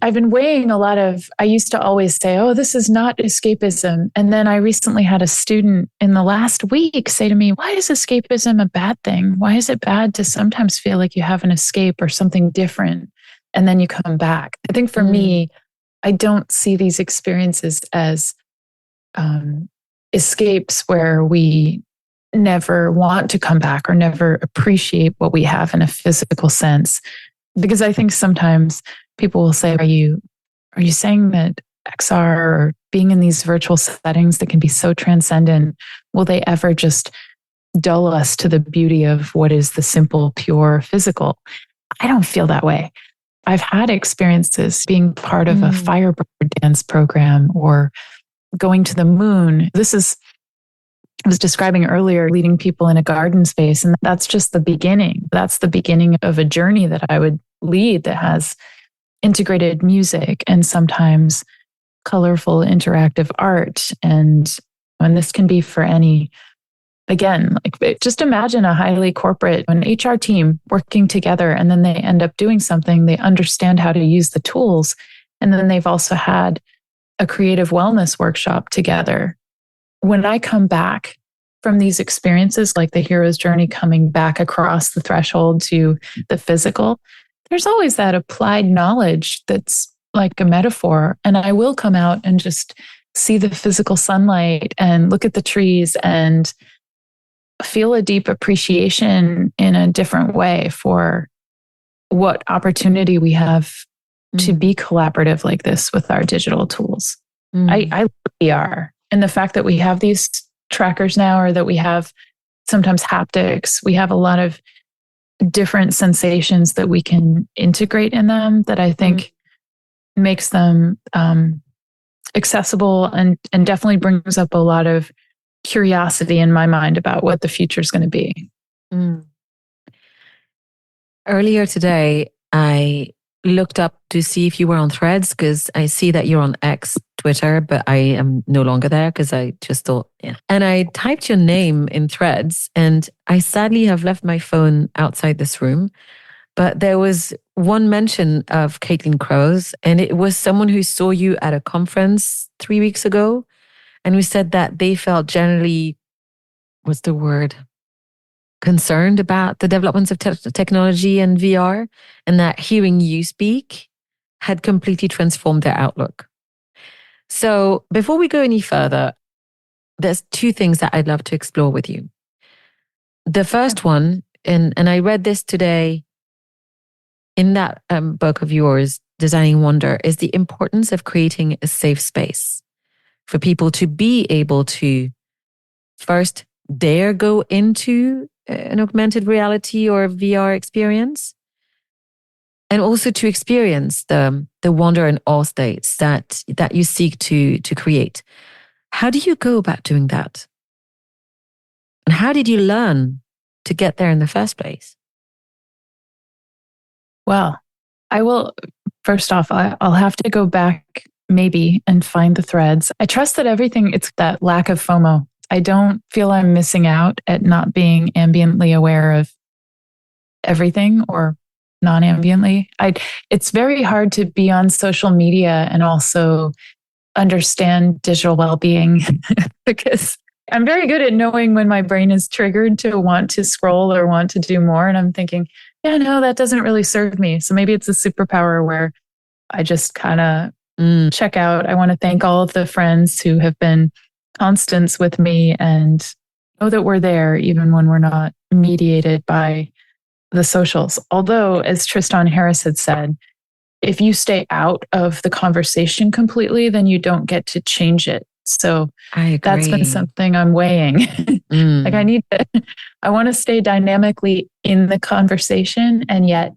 I've been weighing a lot of, I used to always say, oh, this is not escapism. And then I recently had a student in the last week say to me, why is escapism a bad thing? Why is it bad to sometimes feel like you have an escape or something different and then you come back? I think for me, I don't see these experiences as escapes where we never want to come back or never appreciate what we have in a physical sense. Because I think sometimes people will say, are you saying that XR or being in these virtual settings that can be so transcendent, will they ever just dull us to the beauty of what is the simple, pure physical? I don't feel that way. I've had experiences being part of a Firebird dance program or going to the moon. I was describing earlier, leading people in a garden space, and that's just the beginning. That's the beginning of a journey that I would lead that has integrated music and sometimes colorful interactive art. And this can be for any, again, like just imagine a highly corporate, an HR team working together, and then they end up doing something. They understand how to use the tools. And then they've also had a creative wellness workshop together. When I come back from these experiences, like the hero's journey coming back across the threshold to the physical, there's always that applied knowledge that's like a metaphor. And I will come out and just see the physical sunlight and look at the trees and feel a deep appreciation in a different way for what opportunity we have to be collaborative like this with our digital tools. I love VR. And the fact that we have these trackers now, or that we have sometimes haptics, we have a lot of different sensations that we can integrate in them that I think makes them accessible and definitely brings up a lot of curiosity in my mind about what the future is going to be. Earlier today, I looked up to see if you were on Threads because I see that you're on X, Twitter, but I am no longer there because I just thought, And I typed your name in Threads, and I sadly have left my phone outside this room. But there was one mention of Caitlin Krause, and it was someone who saw you at a conference 3 weeks ago, and who said that they felt generally, what's the word? Concerned about the developments of technology and VR, and that hearing you speak had completely transformed their outlook. So before we go any further, there's 2 things that I'd love to explore with you. The first one, and I read this today in that book of yours, Designing Wonder, is the importance of creating a safe space for people to be able to first dare go into an augmented reality or VR experience, and also to experience the wonder and awe states that you seek to create. How do you go about doing that? And how did you learn to get there in the first place? Well, I will, first off, I'll have to go back maybe and find the threads. I trust that everything, it's that lack of FOMO. I don't feel I'm missing out at not being ambiently aware of everything or non-ambiently. It's very hard to be on social media and also understand digital well-being because I'm very good at knowing when my brain is triggered to want to scroll or want to do more. And I'm thinking, yeah, no, that doesn't really serve me. So maybe it's a superpower where I just kind of check out. I want to thank all of the friends who have been constants with me and know that we're there even when we're not mediated by the socials. Although, as Tristan Harris had said, if you stay out of the conversation completely, then you don't get to change it. So that's been something I'm weighing. Like I want to stay dynamically in the conversation and yet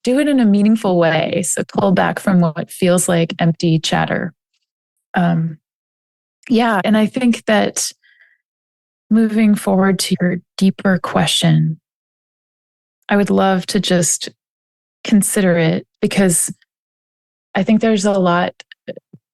do it in a meaningful way. So pull back from what feels like empty chatter. Yeah. And I think that moving forward to your deeper question, I would love to just consider it because I think there's a lot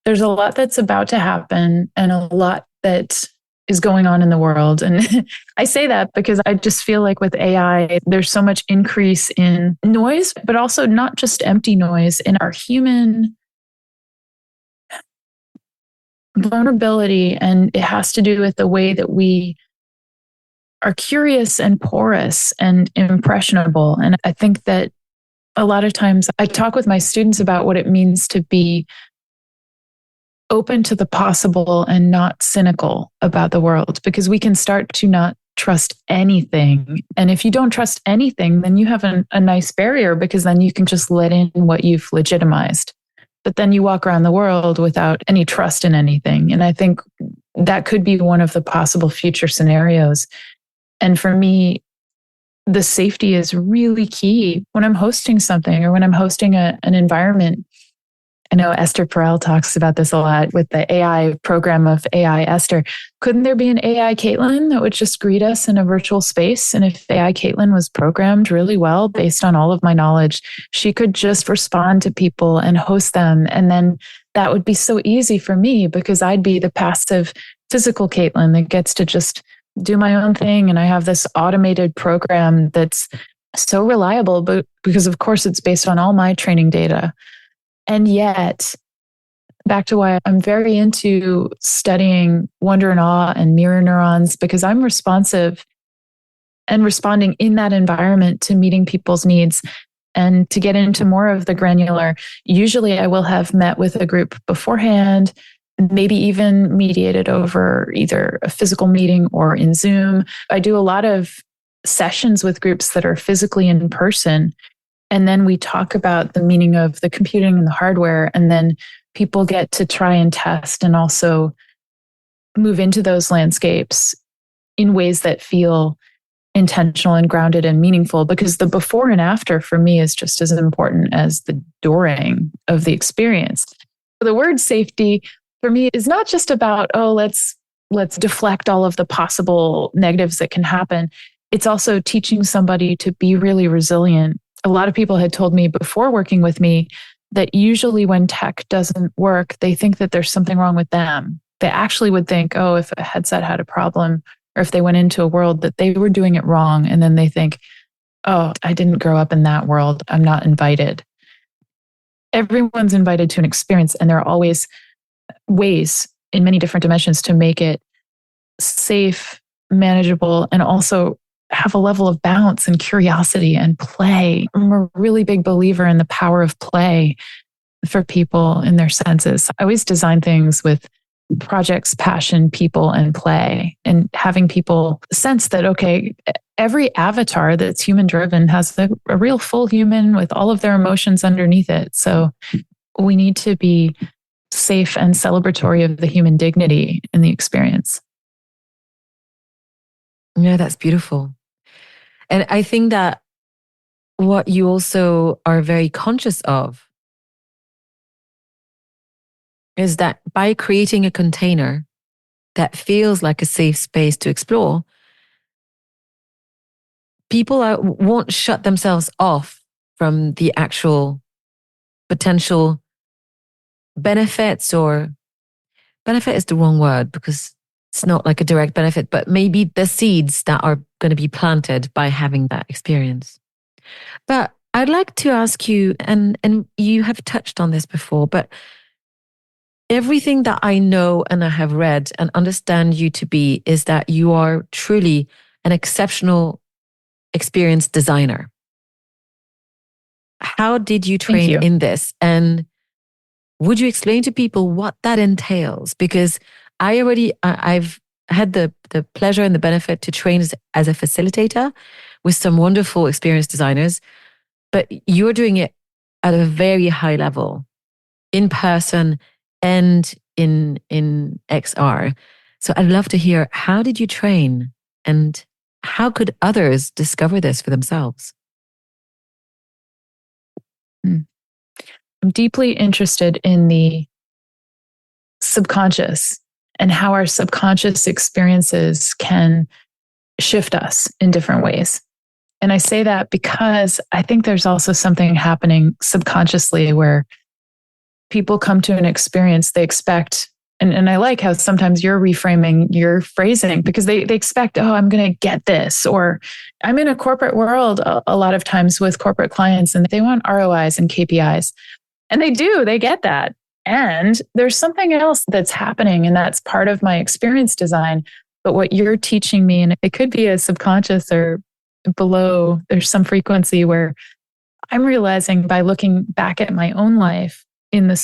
that's about to happen and a lot that is going on in the world. And I say that because I just feel like with AI, there's so much increase in noise, but also not just empty noise in our human vulnerability. And it has to do with the way that we are curious and porous and impressionable. And I think that a lot of times I talk with my students about what it means to be open to the possible and not cynical about the world, because we can start to not trust anything. And if you don't trust anything, then you have a nice barrier because then you can just let in what you've legitimized. But then you walk around the world without any trust in anything. And I think that could be one of the possible future scenarios. And for me, the safety is really key when I'm hosting something or when I'm hosting an environment. I know Esther Perel talks about this a lot with the AI program of AI Esther. Couldn't there be an AI Caitlin that would just greet us in a virtual space? And if AI Caitlin was programmed really well based on all of my knowledge, she could just respond to people and host them. And then that would be so easy for me because I'd be the passive physical Caitlin that gets to just do my own thing. And I have this automated program that's so reliable, but because of course it's based on all my training data. And yet, back to why I'm very into studying wonder and awe and mirror neurons, because I'm responsive and responding in that environment to meeting people's needs. And to get into more of the granular, usually I will have met with a group beforehand, maybe even mediated over either a physical meeting or in Zoom. I do a lot of sessions with groups that are physically in person. And then we talk about the meaning of the computing and the hardware. And then people get to try and test and also move into those landscapes in ways that feel intentional and grounded and meaningful, because the before and after for me is just as important as the during of the experience. The word safety for me is not just about, oh, let's deflect all of the possible negatives that can happen. It's also teaching somebody to be really resilient. A lot of people had told me before working with me that usually when tech doesn't work, they think that there's something wrong with them. They actually would think, oh, if a headset had a problem or if they went into a world that they were doing it wrong. And then they think, oh, I didn't grow up in that world. I'm not invited. Everyone's invited to an experience, and there are always ways in many different dimensions to make it safe, manageable, and also have a level of bounce and curiosity and play. I'm a really big believer in the power of play for people in their senses. I always design things with projects, passion, people, and play, and having people sense that, okay, every avatar that's human driven has a real full human with all of their emotions underneath it. So we need to be safe and celebratory of the human dignity in the experience. Yeah, that's beautiful. And I think that what you also are very conscious of is that by creating a container that feels like a safe space to explore, people won't shut themselves off from the actual potential benefits, or benefit is the wrong word because it's not like a direct benefit, but maybe the seeds that are going to be planted by having that experience. But I'd like to ask you, and you have touched on this before, but everything that I know and I have read and understand you to be is that you are truly an exceptional experienced designer. How did you Thank train you. in this? And would you explain to people what that entails? Because I've had the pleasure and the benefit to train as a facilitator with some wonderful experienced designers, but you're doing it at a very high level, in person and in XR. So I'd love to hear, how did you train and how could others discover this for themselves? I'm deeply interested in the subconscious and how our subconscious experiences can shift us in different ways. And I say that because I think there's also something happening subconsciously where people come to an experience, they expect, and I like how sometimes you're reframing your phrasing because they expect, oh, I'm going to get this. Or I'm in a corporate world a lot of times with corporate clients and they want ROIs and KPIs. And they get that. And there's something else that's happening, and that's part of my experience design. But what you're teaching me, and it could be a subconscious or below, there's some frequency where I'm realizing by looking back at my own life in the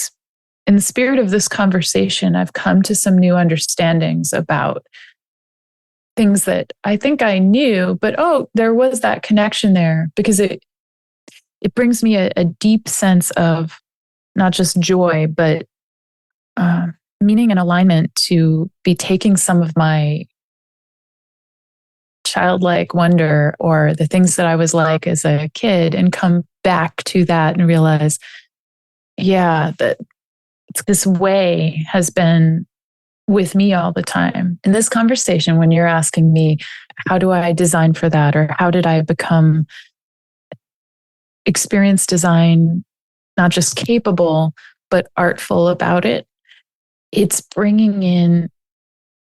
spirit of this conversation, I've come to some new understandings about things that I think I knew, but there was that connection there because it brings me a deep sense of not just joy, but meaning and alignment to be taking some of my childlike wonder or the things that I was like as a kid and come back to that and realize, yeah, that this way has been with me all the time. In this conversation, when you're asking me, how do I design for that? Or how did I become experience design, not just capable, but artful about it? It's bringing in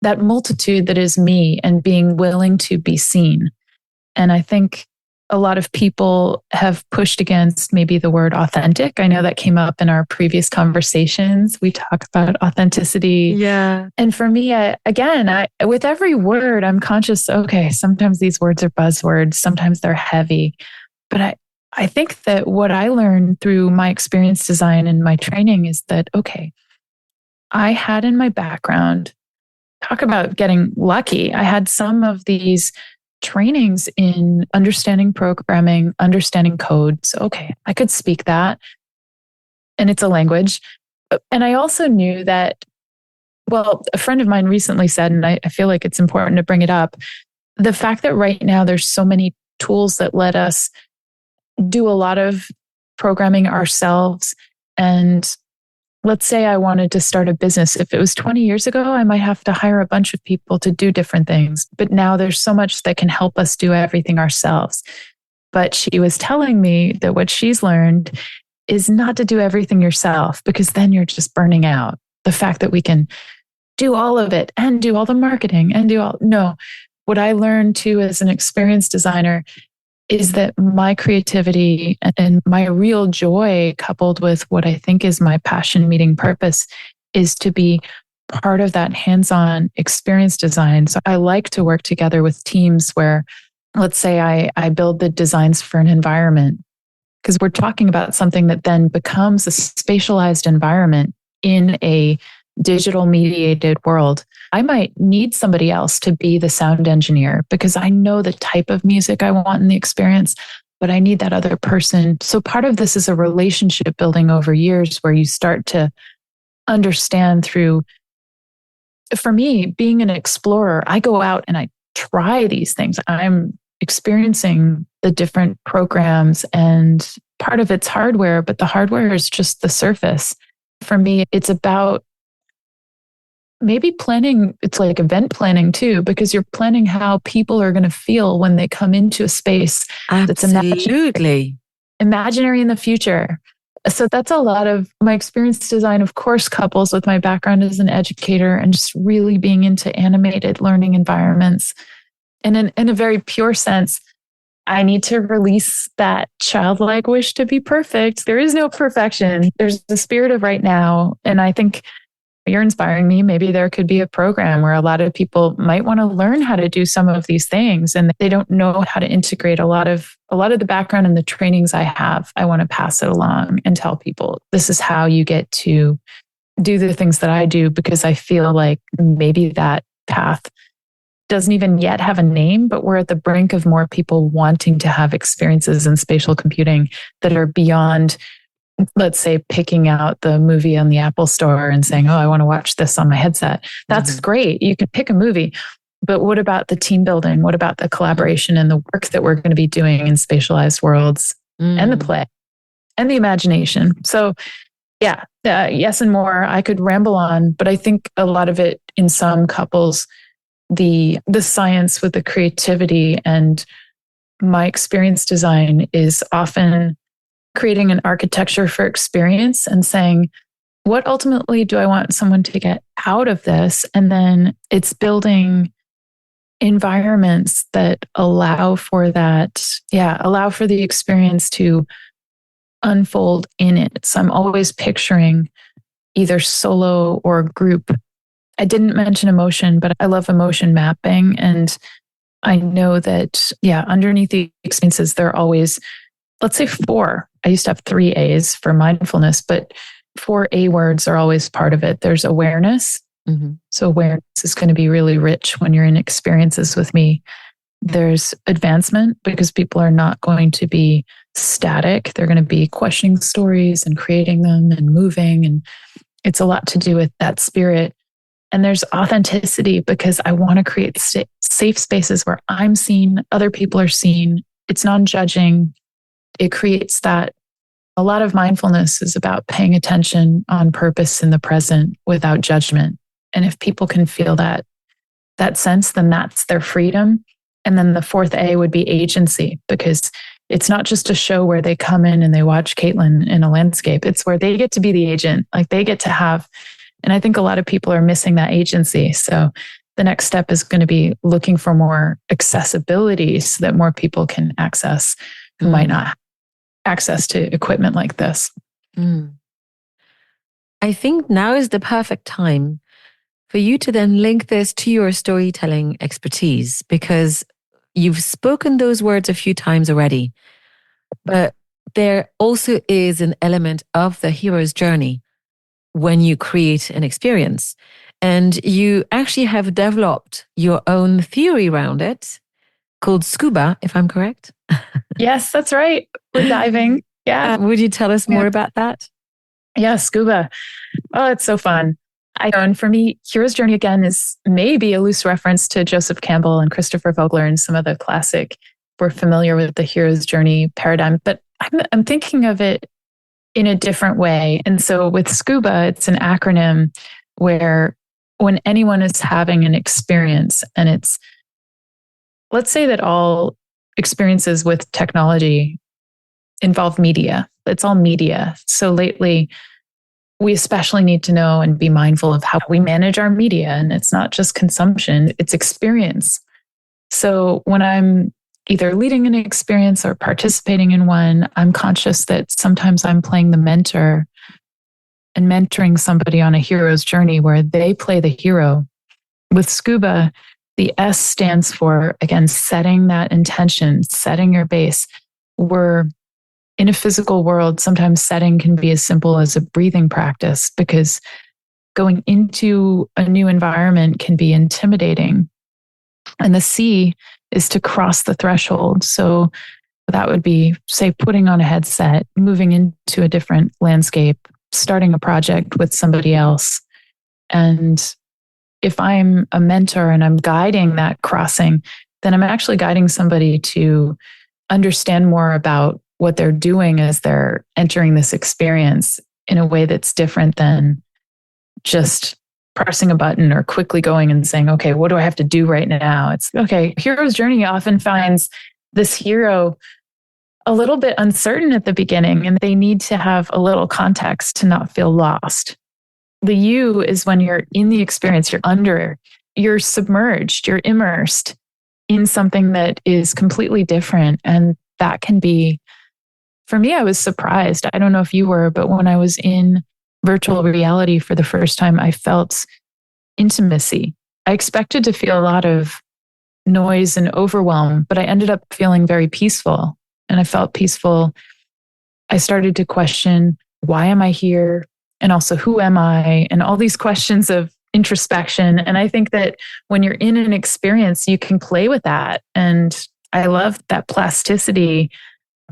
that multitude that is me and being willing to be seen. And I think a lot of people have pushed against maybe the word authentic. I know that came up in our previous conversations. We talk about authenticity. Yeah. And for me, with every word, I'm conscious, okay, sometimes these words are buzzwords, sometimes they're heavy. But I think that what I learned through my experience design and my training is that, okay, I had in my background, talk about getting lucky. I had some of these trainings in understanding programming, understanding code. So, okay, I could speak that. And it's a language. And I also knew that, well, a friend of mine recently said, and I feel like it's important to bring it up, the fact that right now there's so many tools that let us do a lot of programming ourselves. And let's say I wanted to start a business. If it was 20 years ago, I might have to hire a bunch of people to do different things. But now there's so much that can help us do everything ourselves. But she was telling me that what she's learned is not to do everything yourself, because then you're just burning out. The fact that we can do all of it and do all the marketing and no. What I learned too as an experienced designer is that my creativity and my real joy, coupled with what I think is my passion meeting purpose, is to be part of that hands-on experience design. So I like to work together with teams where, let's say I build the designs for an environment, because we're talking about something that then becomes a spatialized environment in a digital mediated world. I might need somebody else to be the sound engineer because I know the type of music I want in the experience, but I need that other person. So part of this is a relationship building over years where you start to understand through, for me, being an explorer, I go out and I try these things. I'm experiencing the different programs, and part of it's hardware, but the hardware is just the surface. For me, it's about maybe planning. It's like event planning too, because you're planning how people are going to feel when they come into a space that's Absolutely imaginary in the future. So that's a lot of my experience design, of course, couples with my background as an educator and just really being into animated learning environments. And in a very pure sense, I need to release that childlike wish to be perfect. There is no perfection. There's the spirit of right now. And I think you're inspiring me. Maybe there could be a program where a lot of people might want to learn how to do some of these things, and they don't know how to integrate a lot of the background and the trainings I have. I want to pass it along and tell people this is how you get to do the things that I do, because I feel like maybe that path doesn't even yet have a name, but we're at the brink of more people wanting to have experiences in spatial computing that are beyond, let's say, picking out the movie on the Apple Store and saying, oh, I want to watch this on my headset. That's great. You can pick a movie. But what about the team building? What about the collaboration and the work that we're going to be doing in spatialized worlds and the play and the imagination? So yeah, yes and more. I could ramble on, but I think a lot of it in some couples, the science with the creativity and my experience design is often creating an architecture for experience and saying, what ultimately do I want someone to get out of this? And then it's building environments that allow for that, allow for the experience to unfold in it. So I'm always picturing either solo or group. I didn't mention emotion, but I love emotion mapping. And I know that, underneath the experiences, there are always, let's say 4. I used to have 3 A's for mindfulness, but 4 A words are always part of it. There's awareness. So awareness is going to be really rich when you're in experiences with me. There's advancement, because people are not going to be static. They're going to be questioning stories and creating them and moving. And it's a lot to do with that spirit. And there's authenticity, because I want to create safe spaces where I'm seen, other people are seen. It's non-judging. It creates that. A lot of mindfulness is about paying attention on purpose in the present without judgment. And if people can feel that sense, then that's their freedom. And then the 4th A would be agency, because it's not just a show where they come in and they watch Caitlin in a landscape. It's where they get to be the agent. Like they get to have, and I think a lot of people are missing that agency. So the next step is going to be looking for more accessibility so that more people can access who might not have access to equipment like this. I think now is the perfect time for you to then link this to your storytelling expertise, because you've spoken those words a few times already, but there also is an element of the hero's journey when you create an experience. And you actually have developed your own theory around it called scuba, if I'm correct. Yes, that's right. With diving. Yeah. Would you tell us more about that? Yeah, scuba. Oh, it's so fun. I know. And for me, hero's journey, again, is maybe a loose reference to Joseph Campbell and Christopher Vogler and some of the classic. We're familiar with the hero's journey paradigm, but I'm thinking of it in a different way. And so with scuba, it's an acronym where when anyone is having an experience, and it's, let's say that all experiences with technology involve media. It's all media. So lately, we especially need to know and be mindful of how we manage our media. And it's not just consumption, it's experience. So when I'm either leading an experience or participating in one, I'm conscious that sometimes I'm playing the mentor and mentoring somebody on a hero's journey where they play the hero. With scuba, the S stands for, again, setting that intention, setting your base. We're in a physical world, sometimes setting can be as simple as a breathing practice, because going into a new environment can be intimidating. And the C is to cross the threshold. So that would be, say, putting on a headset, moving into a different landscape, starting a project with somebody else. And if I'm a mentor and I'm guiding that crossing, then I'm actually guiding somebody to understand more about what they're doing as they're entering this experience in a way that's different than just pressing a button or quickly going and saying, okay, what do I have to do right now? It's okay. Hero's journey often finds this hero a little bit uncertain at the beginning, and they need to have a little context to not feel lost. The you is when you're in the experience, you're submerged, you're immersed in something that is completely different. And that can be, for me, I was surprised. I don't know if you were, but when I was in virtual reality for the first time, I felt intimacy. I expected to feel a lot of noise and overwhelm, but I ended up feeling very peaceful. And I felt peaceful. I started to question, why am I here? And also, who am I? And all these questions of introspection. And I think that when you're in an experience, you can play with that. And I love that plasticity.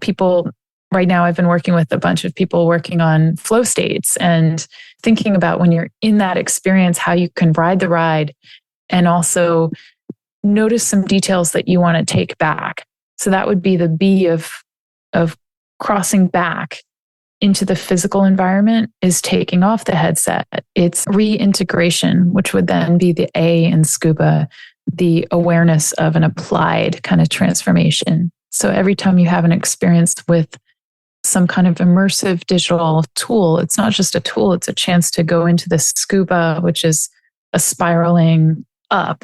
People, right now, I've been working with a bunch of people working on flow states and thinking about when you're in that experience, how you can ride the ride and also notice some details that you want to take back. So that would be the B of crossing back into the physical environment, is taking off the headset. It's reintegration, which would then be the A in scuba, the awareness of an applied kind of transformation. So every time you have an experience with some kind of immersive digital tool, it's not just a tool, it's a chance to go into the scuba, which is a spiraling up,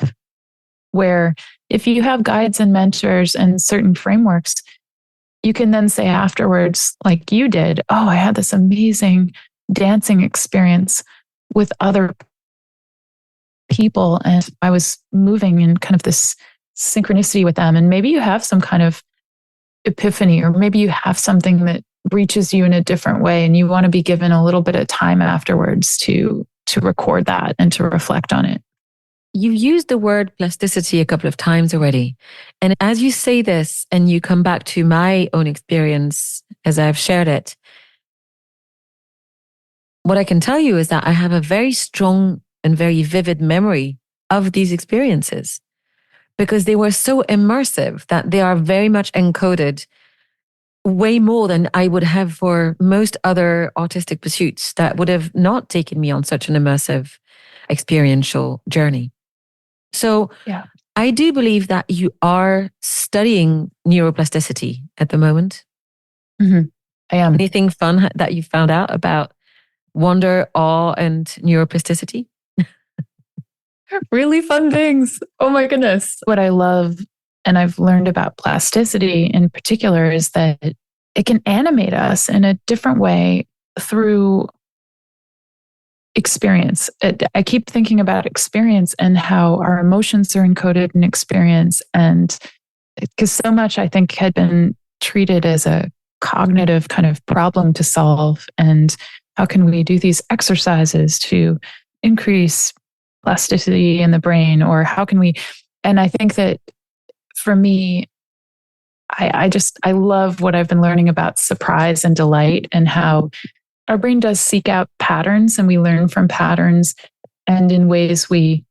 where if you have guides and mentors and certain frameworks, you can then say afterwards, like you did, oh, I had this amazing dancing experience with other people and I was moving in kind of this synchronicity with them. And maybe you have some kind of epiphany, or maybe you have something that reaches you in a different way and you want to be given a little bit of time afterwards to record that and to reflect on it. You've used the word plasticity a couple of times already. And as you say this and you come back to my own experience as I've shared it, what I can tell you is that I have a very strong and very vivid memory of these experiences because they were so immersive that they are very much encoded way more than I would have for most other artistic pursuits that would have not taken me on such an immersive experiential journey. So yeah. I do believe that you are studying neuroplasticity at the moment. Mm-hmm. I am. Anything fun that you found out about wonder, awe, and neuroplasticity? Really fun things. Oh my goodness. What I love, and I've learned about plasticity in particular, is that it can animate us in a different way through experience. I keep thinking about experience and how our emotions are encoded in experience. And because so much, I think, had been treated as a cognitive kind of problem to solve. And how can we do these exercises to increase plasticity in the brain? Or how can we? And I think that for me, I love what I've been learning about surprise and delight, and how our brain does seek out patterns and we learn from patterns, and in ways we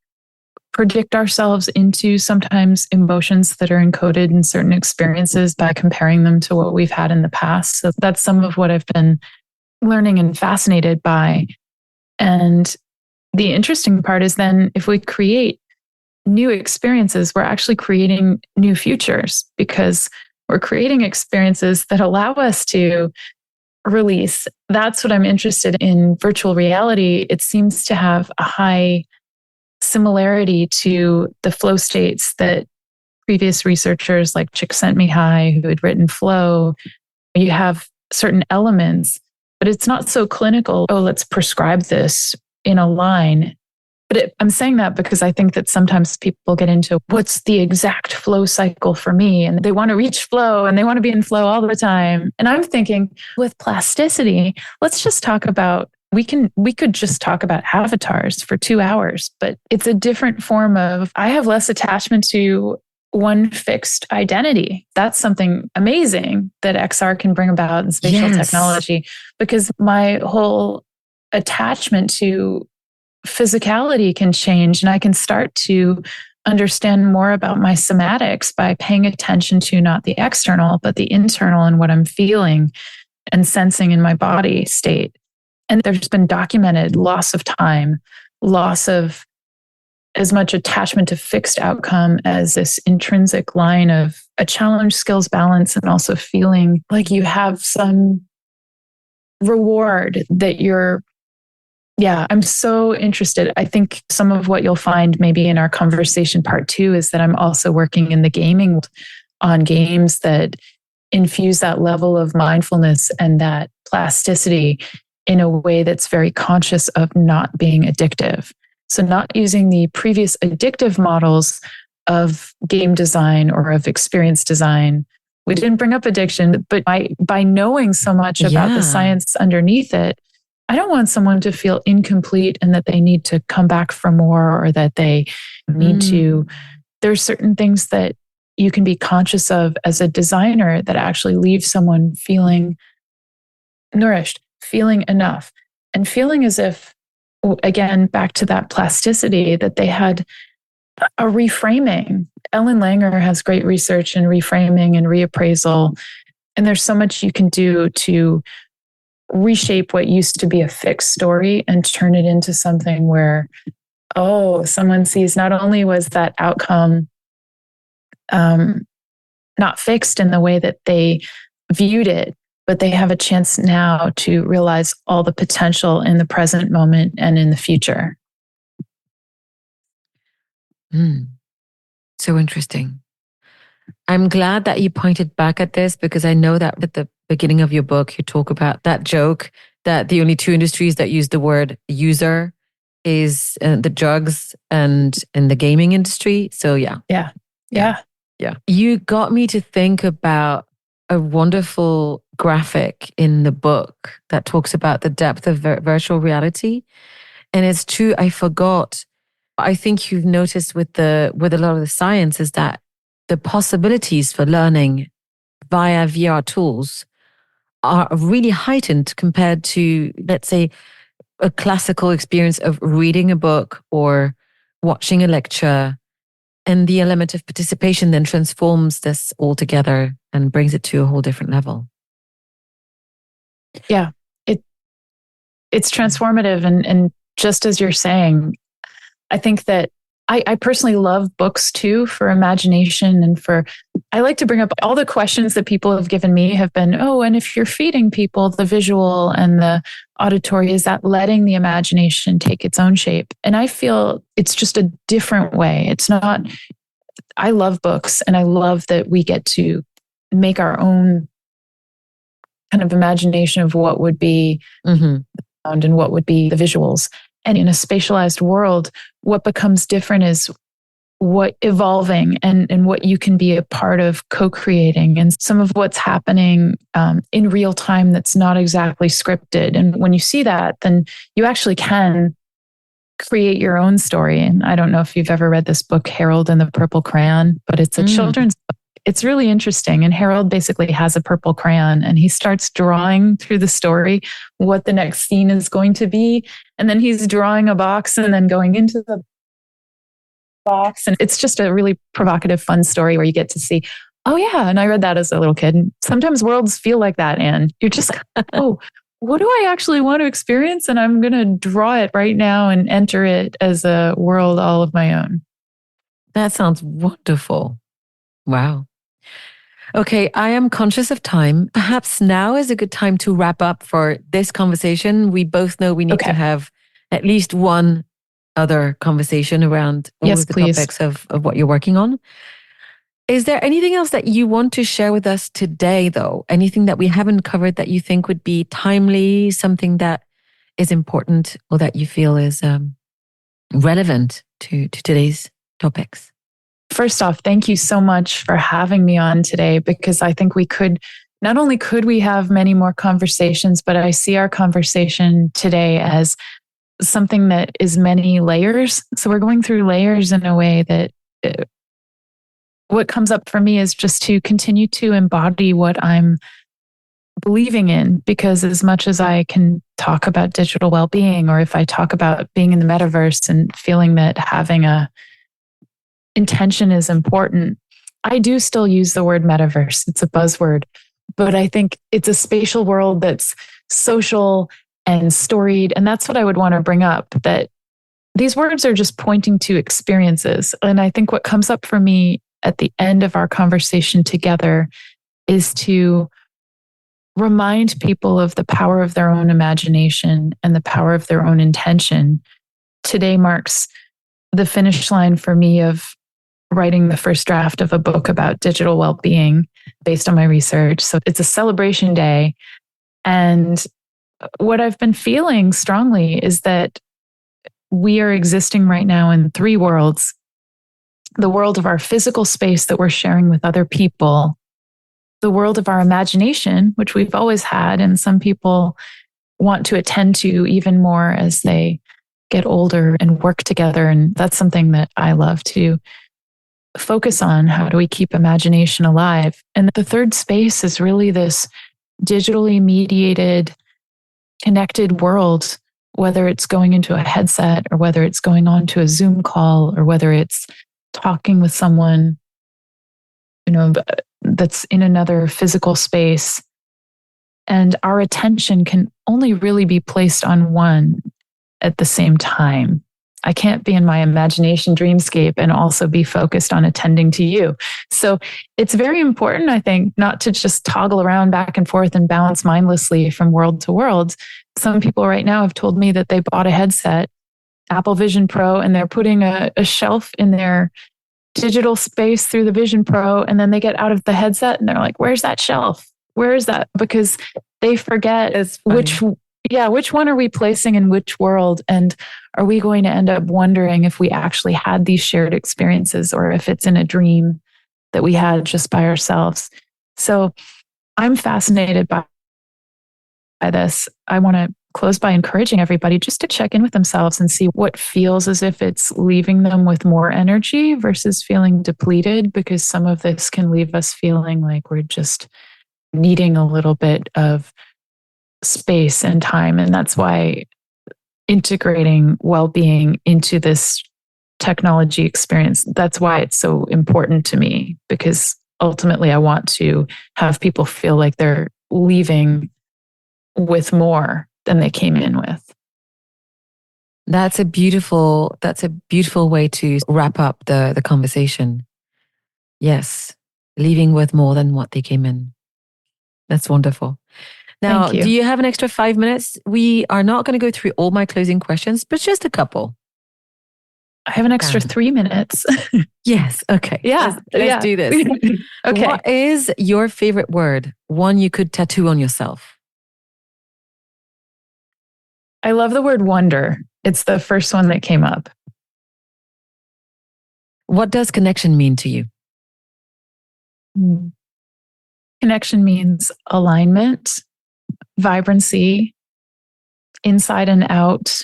predict ourselves into sometimes emotions that are encoded in certain experiences by comparing them to what we've had in the past. So that's some of what I've been learning and fascinated by. And the interesting part is then if we create new experiences, we're actually creating new futures, because we're creating experiences that allow us to release. That's what I'm interested in virtual reality. It seems to have a high similarity to the flow states that previous researchers like Csikszentmihalyi, who had written Flow. You have certain elements, but it's not so clinical. Oh, let's prescribe this in a line. But I'm saying that because I think that sometimes people get into what's the exact flow cycle for me, and they want to reach flow and they want to be in flow all the time. And I'm thinking with plasticity, let's just talk about, we could just talk about avatars for 2 hours, but it's a different form of, I have less attachment to one fixed identity. That's something amazing that XR can bring about in spatial technology, because my whole attachment to physicality can change, and I can start to understand more about my somatics by paying attention to not the external, but the internal and what I'm feeling and sensing in my body state. And there's been documented loss of time, loss of as much attachment to fixed outcome as this intrinsic line of a challenge, skills, balance, and also feeling like you have some reward that I'm so interested. I think some of what you'll find maybe in our conversation part 2 is that I'm also working in the gaming on games that infuse that level of mindfulness and that plasticity in a way that's very conscious of not being addictive. So not using the previous addictive models of game design or of experience design. We didn't bring up addiction, but by knowing so much about the science underneath it, I don't want someone to feel incomplete and that they need to come back for more or that they need to. There's certain things that you can be conscious of as a designer that actually leave someone feeling nourished, feeling enough, and feeling as if, again, back to that plasticity, that they had a reframing. Ellen Langer has great research in reframing and reappraisal. And there's so much you can do to reshape what used to be a fixed story and turn it into something where, someone sees not only was that outcome not fixed in the way that they viewed it, but they have a chance now to realize all the potential in the present moment and in the future. So interesting. I'm glad that you pointed back at this, because I know that at the beginning of your book, you talk about that joke that the only 2 industries that use the word user is the drugs and in the gaming industry. So yeah. You got me to think about a wonderful graphic in the book that talks about the depth of virtual reality. And it's true, I forgot. I think you've noticed with a lot of the science is that the possibilities for learning via VR tools are really heightened compared to, let's say, a classical experience of reading a book or watching a lecture. And the element of participation then transforms this altogether and brings it to a whole different level. Yeah, it's transformative. And just as you're saying, I think that I personally love books too for imagination and I like to bring up all the questions that people have given me have been, and if you're feeding people the visual and the auditory, is that letting the imagination take its own shape? And I feel it's just a different way. It's not, I love books and I love that we get to make our own kind of imagination of what would be sound and what would be the visuals. And in a spatialized world, what becomes different is what evolving and what you can be a part of co-creating and some of what's happening in real time that's not exactly scripted. And when you see that, then you actually can create your own story. And I don't know if you've ever read this book, Harold and the Purple Crayon, but it's a children's book. It's really interesting. And Harold basically has a purple crayon and he starts drawing through the story what the next scene is going to be. And then he's drawing a box and then going into the box. And it's just a really provocative, fun story where you get to see, and I read that as a little kid. And sometimes worlds feel like that. And you're just, what do I actually want to experience? And I'm going to draw it right now and enter it as a world all of my own. That sounds wonderful. Wow. Okay, I am conscious of time. Perhaps now is a good time to wrap up for this conversation. We both know we need to have at least one other conversation around all of the topics of what you're working on. Is there anything else that you want to share with us today, though? Anything that we haven't covered that you think would be timely, something that is important or that you feel is relevant to today's topics? First off, thank you so much for having me on today, because I think not only could we have many more conversations, but I see our conversation today as something that is many layers. So we're going through layers in a way that what comes up for me is just to continue to embody what I'm believing in, because as much as I can talk about digital well-being, or if I talk about being in the metaverse and feeling that having a intention is important, I do still use the word metaverse. It's a buzzword, but I think it's a spatial world that's social and storied. And that's what I would want to bring up, that these words are just pointing to experiences. And I think what comes up for me at the end of our conversation together is to remind people of the power of their own imagination and the power of their own intention. Today marks the finish line for me of writing the first draft of a book about digital well-being based on my research. So it's a celebration day. And what I've been feeling strongly is that we are existing right now in three worlds: the world of our physical space that we're sharing with other people, the world of our imagination, which we've always had, and some people want to attend to even more as they get older and work together. And that's something that I love to focus on. How do we keep imagination alive? And the third space is really this digitally mediated, connected world, whether it's going into a headset or whether it's going on to a Zoom call or whether it's talking with someone, that's in another physical space. And our attention can only really be placed on one at the same time. I can't be in my imagination dreamscape and also be focused on attending to you. So it's very important, I think, not to just toggle around back and forth and bounce mindlessly from world to world. Some people right now have told me that they bought a headset, Apple Vision Pro, and they're putting a shelf in their digital space through the Vision Pro. And then they get out of the headset and they're like, where's that shelf? Where is that? Because they forget which one are we placing in which world? And are we going to end up wondering if we actually had these shared experiences or if it's in a dream that we had just by ourselves? So I'm fascinated by this. I want to close by encouraging everybody just to check in with themselves and see what feels as if it's leaving them with more energy versus feeling depleted, because some of this can leave us feeling like we're just needing a little bit of space and time. And that's why integrating well-being into this technology experience, that's why it's so important to me, because ultimately I want to have people feel like they're leaving with more than they came in with. That's a beautiful way to wrap up the conversation. Yes, leaving with more than what they came in. That's wonderful. Now, do you have an extra 5 minutes? We are not going to go through all my closing questions, but just a couple. I have an extra 3 minutes. Yes. Okay. Yeah. Let's do this. Okay. What is your favorite word? One you could tattoo on yourself. I love the word wonder. It's the first one that came up. What does connection mean to you? Connection means alignment, vibrancy, inside and out.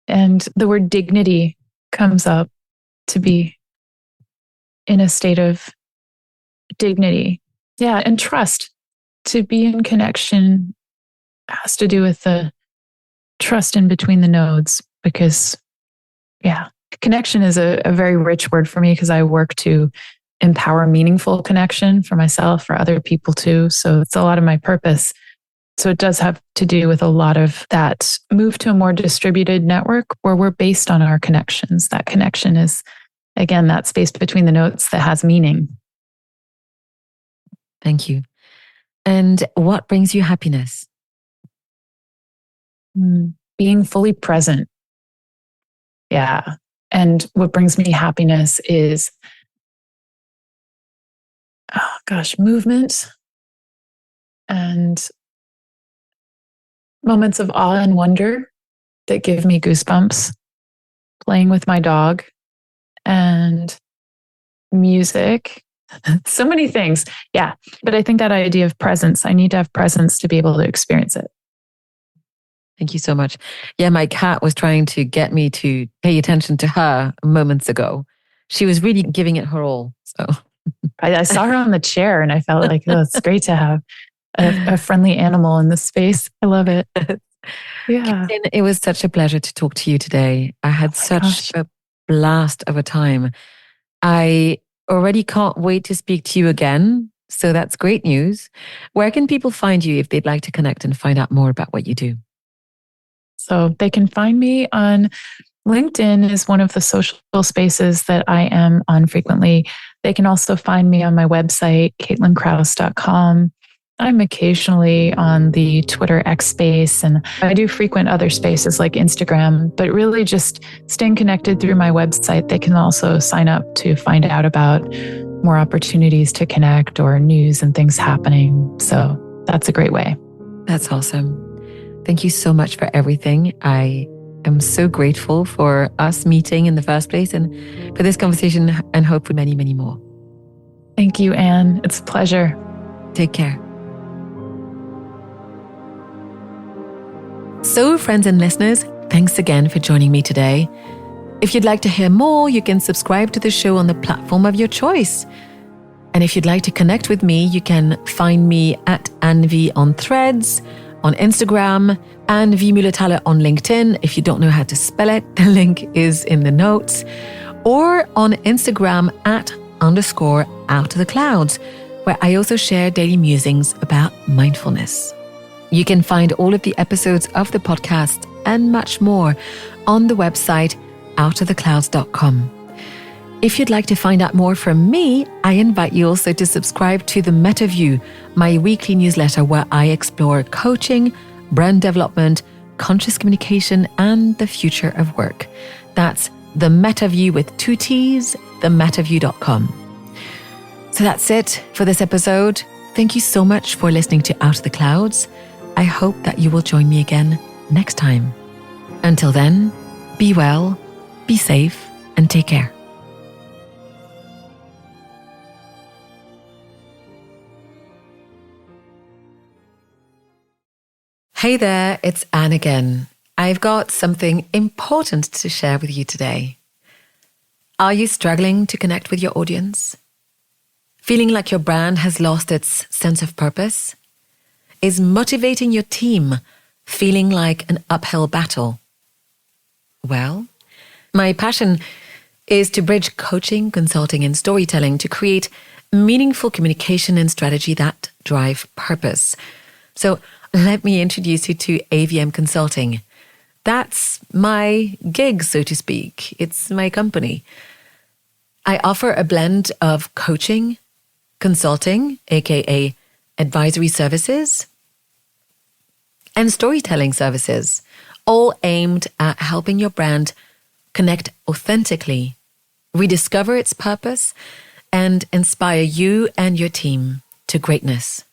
And the word dignity comes up, to be in a state of dignity. Yeah, and trust. To be in connection has to do with the trust in between the nodes, because, connection is a very rich word for me, because I work to empower meaningful connection for myself, for other people too. So it's a lot of my purpose. So it does have to do with a lot of that move to a more distributed network where we're based on our connections. That connection is, again, that space between the notes that has meaning. Thank you. And what brings you happiness? Being fully present. Yeah. And what brings me happiness is, movement and moments of awe and wonder that give me goosebumps, playing with my dog, and music. So many things. Yeah. But I think that idea of presence, I need to have presence to be able to experience it. Thank you so much. Yeah, my cat was trying to get me to pay attention to her moments ago. She was really giving it her all. So I saw her on the chair and I felt like, oh, it's great to have a friendly animal in this space. I love it. Yeah. Caitlin, it was such a pleasure to talk to you today. I had such a blast of a time. I already can't wait to speak to you again. So that's great news. Where can people find you if they'd like to connect and find out more about what you do? So they can find me on LinkedIn is one of the social spaces that I am on frequently. They can also find me on my website, CaitlinKrause.com. I'm occasionally on the Twitter X space, and I do frequent other spaces like Instagram, but really just staying connected through my website. They can also sign up to find out about more opportunities to connect or news and things happening. So that's a great way. That's awesome. Thank you so much for everything. I am so grateful for us meeting in the first place and for this conversation, and hope for many, many more. Thank you, Anne. It's a pleasure. Take care. So, friends and listeners, thanks again for joining me today. If you'd like to hear more, you can subscribe to the show on the platform of your choice. And if you'd like to connect with me, you can find me at AnneV on Threads, on Instagram, Anne Muhlethaler on LinkedIn. If you don't know how to spell it, the link is in the notes. Or on Instagram @_out of the clouds, where I also share daily musings about mindfulness. You can find all of the episodes of the podcast and much more on the website outoftheclouds.com. If you'd like to find out more from me, I invite you also to subscribe to the MetaView, my weekly newsletter where I explore coaching, brand development, conscious communication, and the future of work. That's the MetaView with 2 T's, themetaview.com. So that's it for this episode. Thank you so much for listening to Out of the Clouds. I hope that you will join me again next time. Until then, be well, be safe, and take care. Hey there, it's Anne again. I've got something important to share with you today. Are you struggling to connect with your audience? Feeling like your brand has lost its sense of purpose? Is motivating your team feeling like an uphill battle? Well, my passion is to bridge coaching, consulting, and storytelling to create meaningful communication and strategy that drive purpose. So let me introduce you to AVM Consulting. That's my gig, so to speak. It's my company. I offer a blend of coaching, consulting, aka advisory services, and storytelling services, all aimed at helping your brand connect authentically, rediscover its purpose, and inspire you and your team to greatness.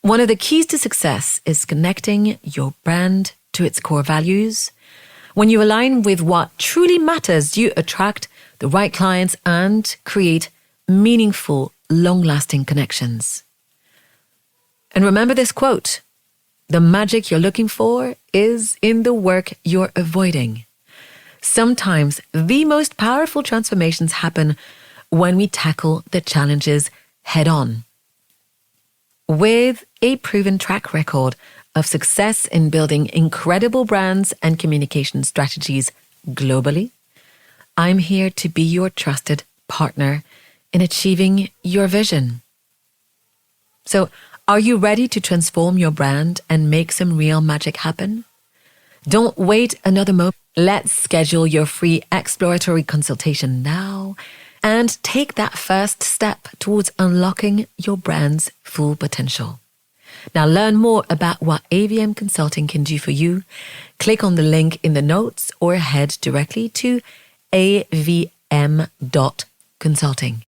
One of the keys to success is connecting your brand to its core values. When you align with what truly matters, you attract the right clients and create meaningful, long-lasting connections. And remember this quote: the magic you're looking for is in the work you're avoiding. Sometimes the most powerful transformations happen when we tackle the challenges head on. With a proven track record of success in building incredible brands and communication strategies globally, I'm here to be your trusted partner in achieving your vision. So, are you ready to transform your brand and make some real magic happen? Don't wait another moment. Let's schedule your free exploratory consultation now and take that first step towards unlocking your brand's full potential. Now, learn more about what AVM Consulting can do for you. Click on the link in the notes or head directly to avm.consulting.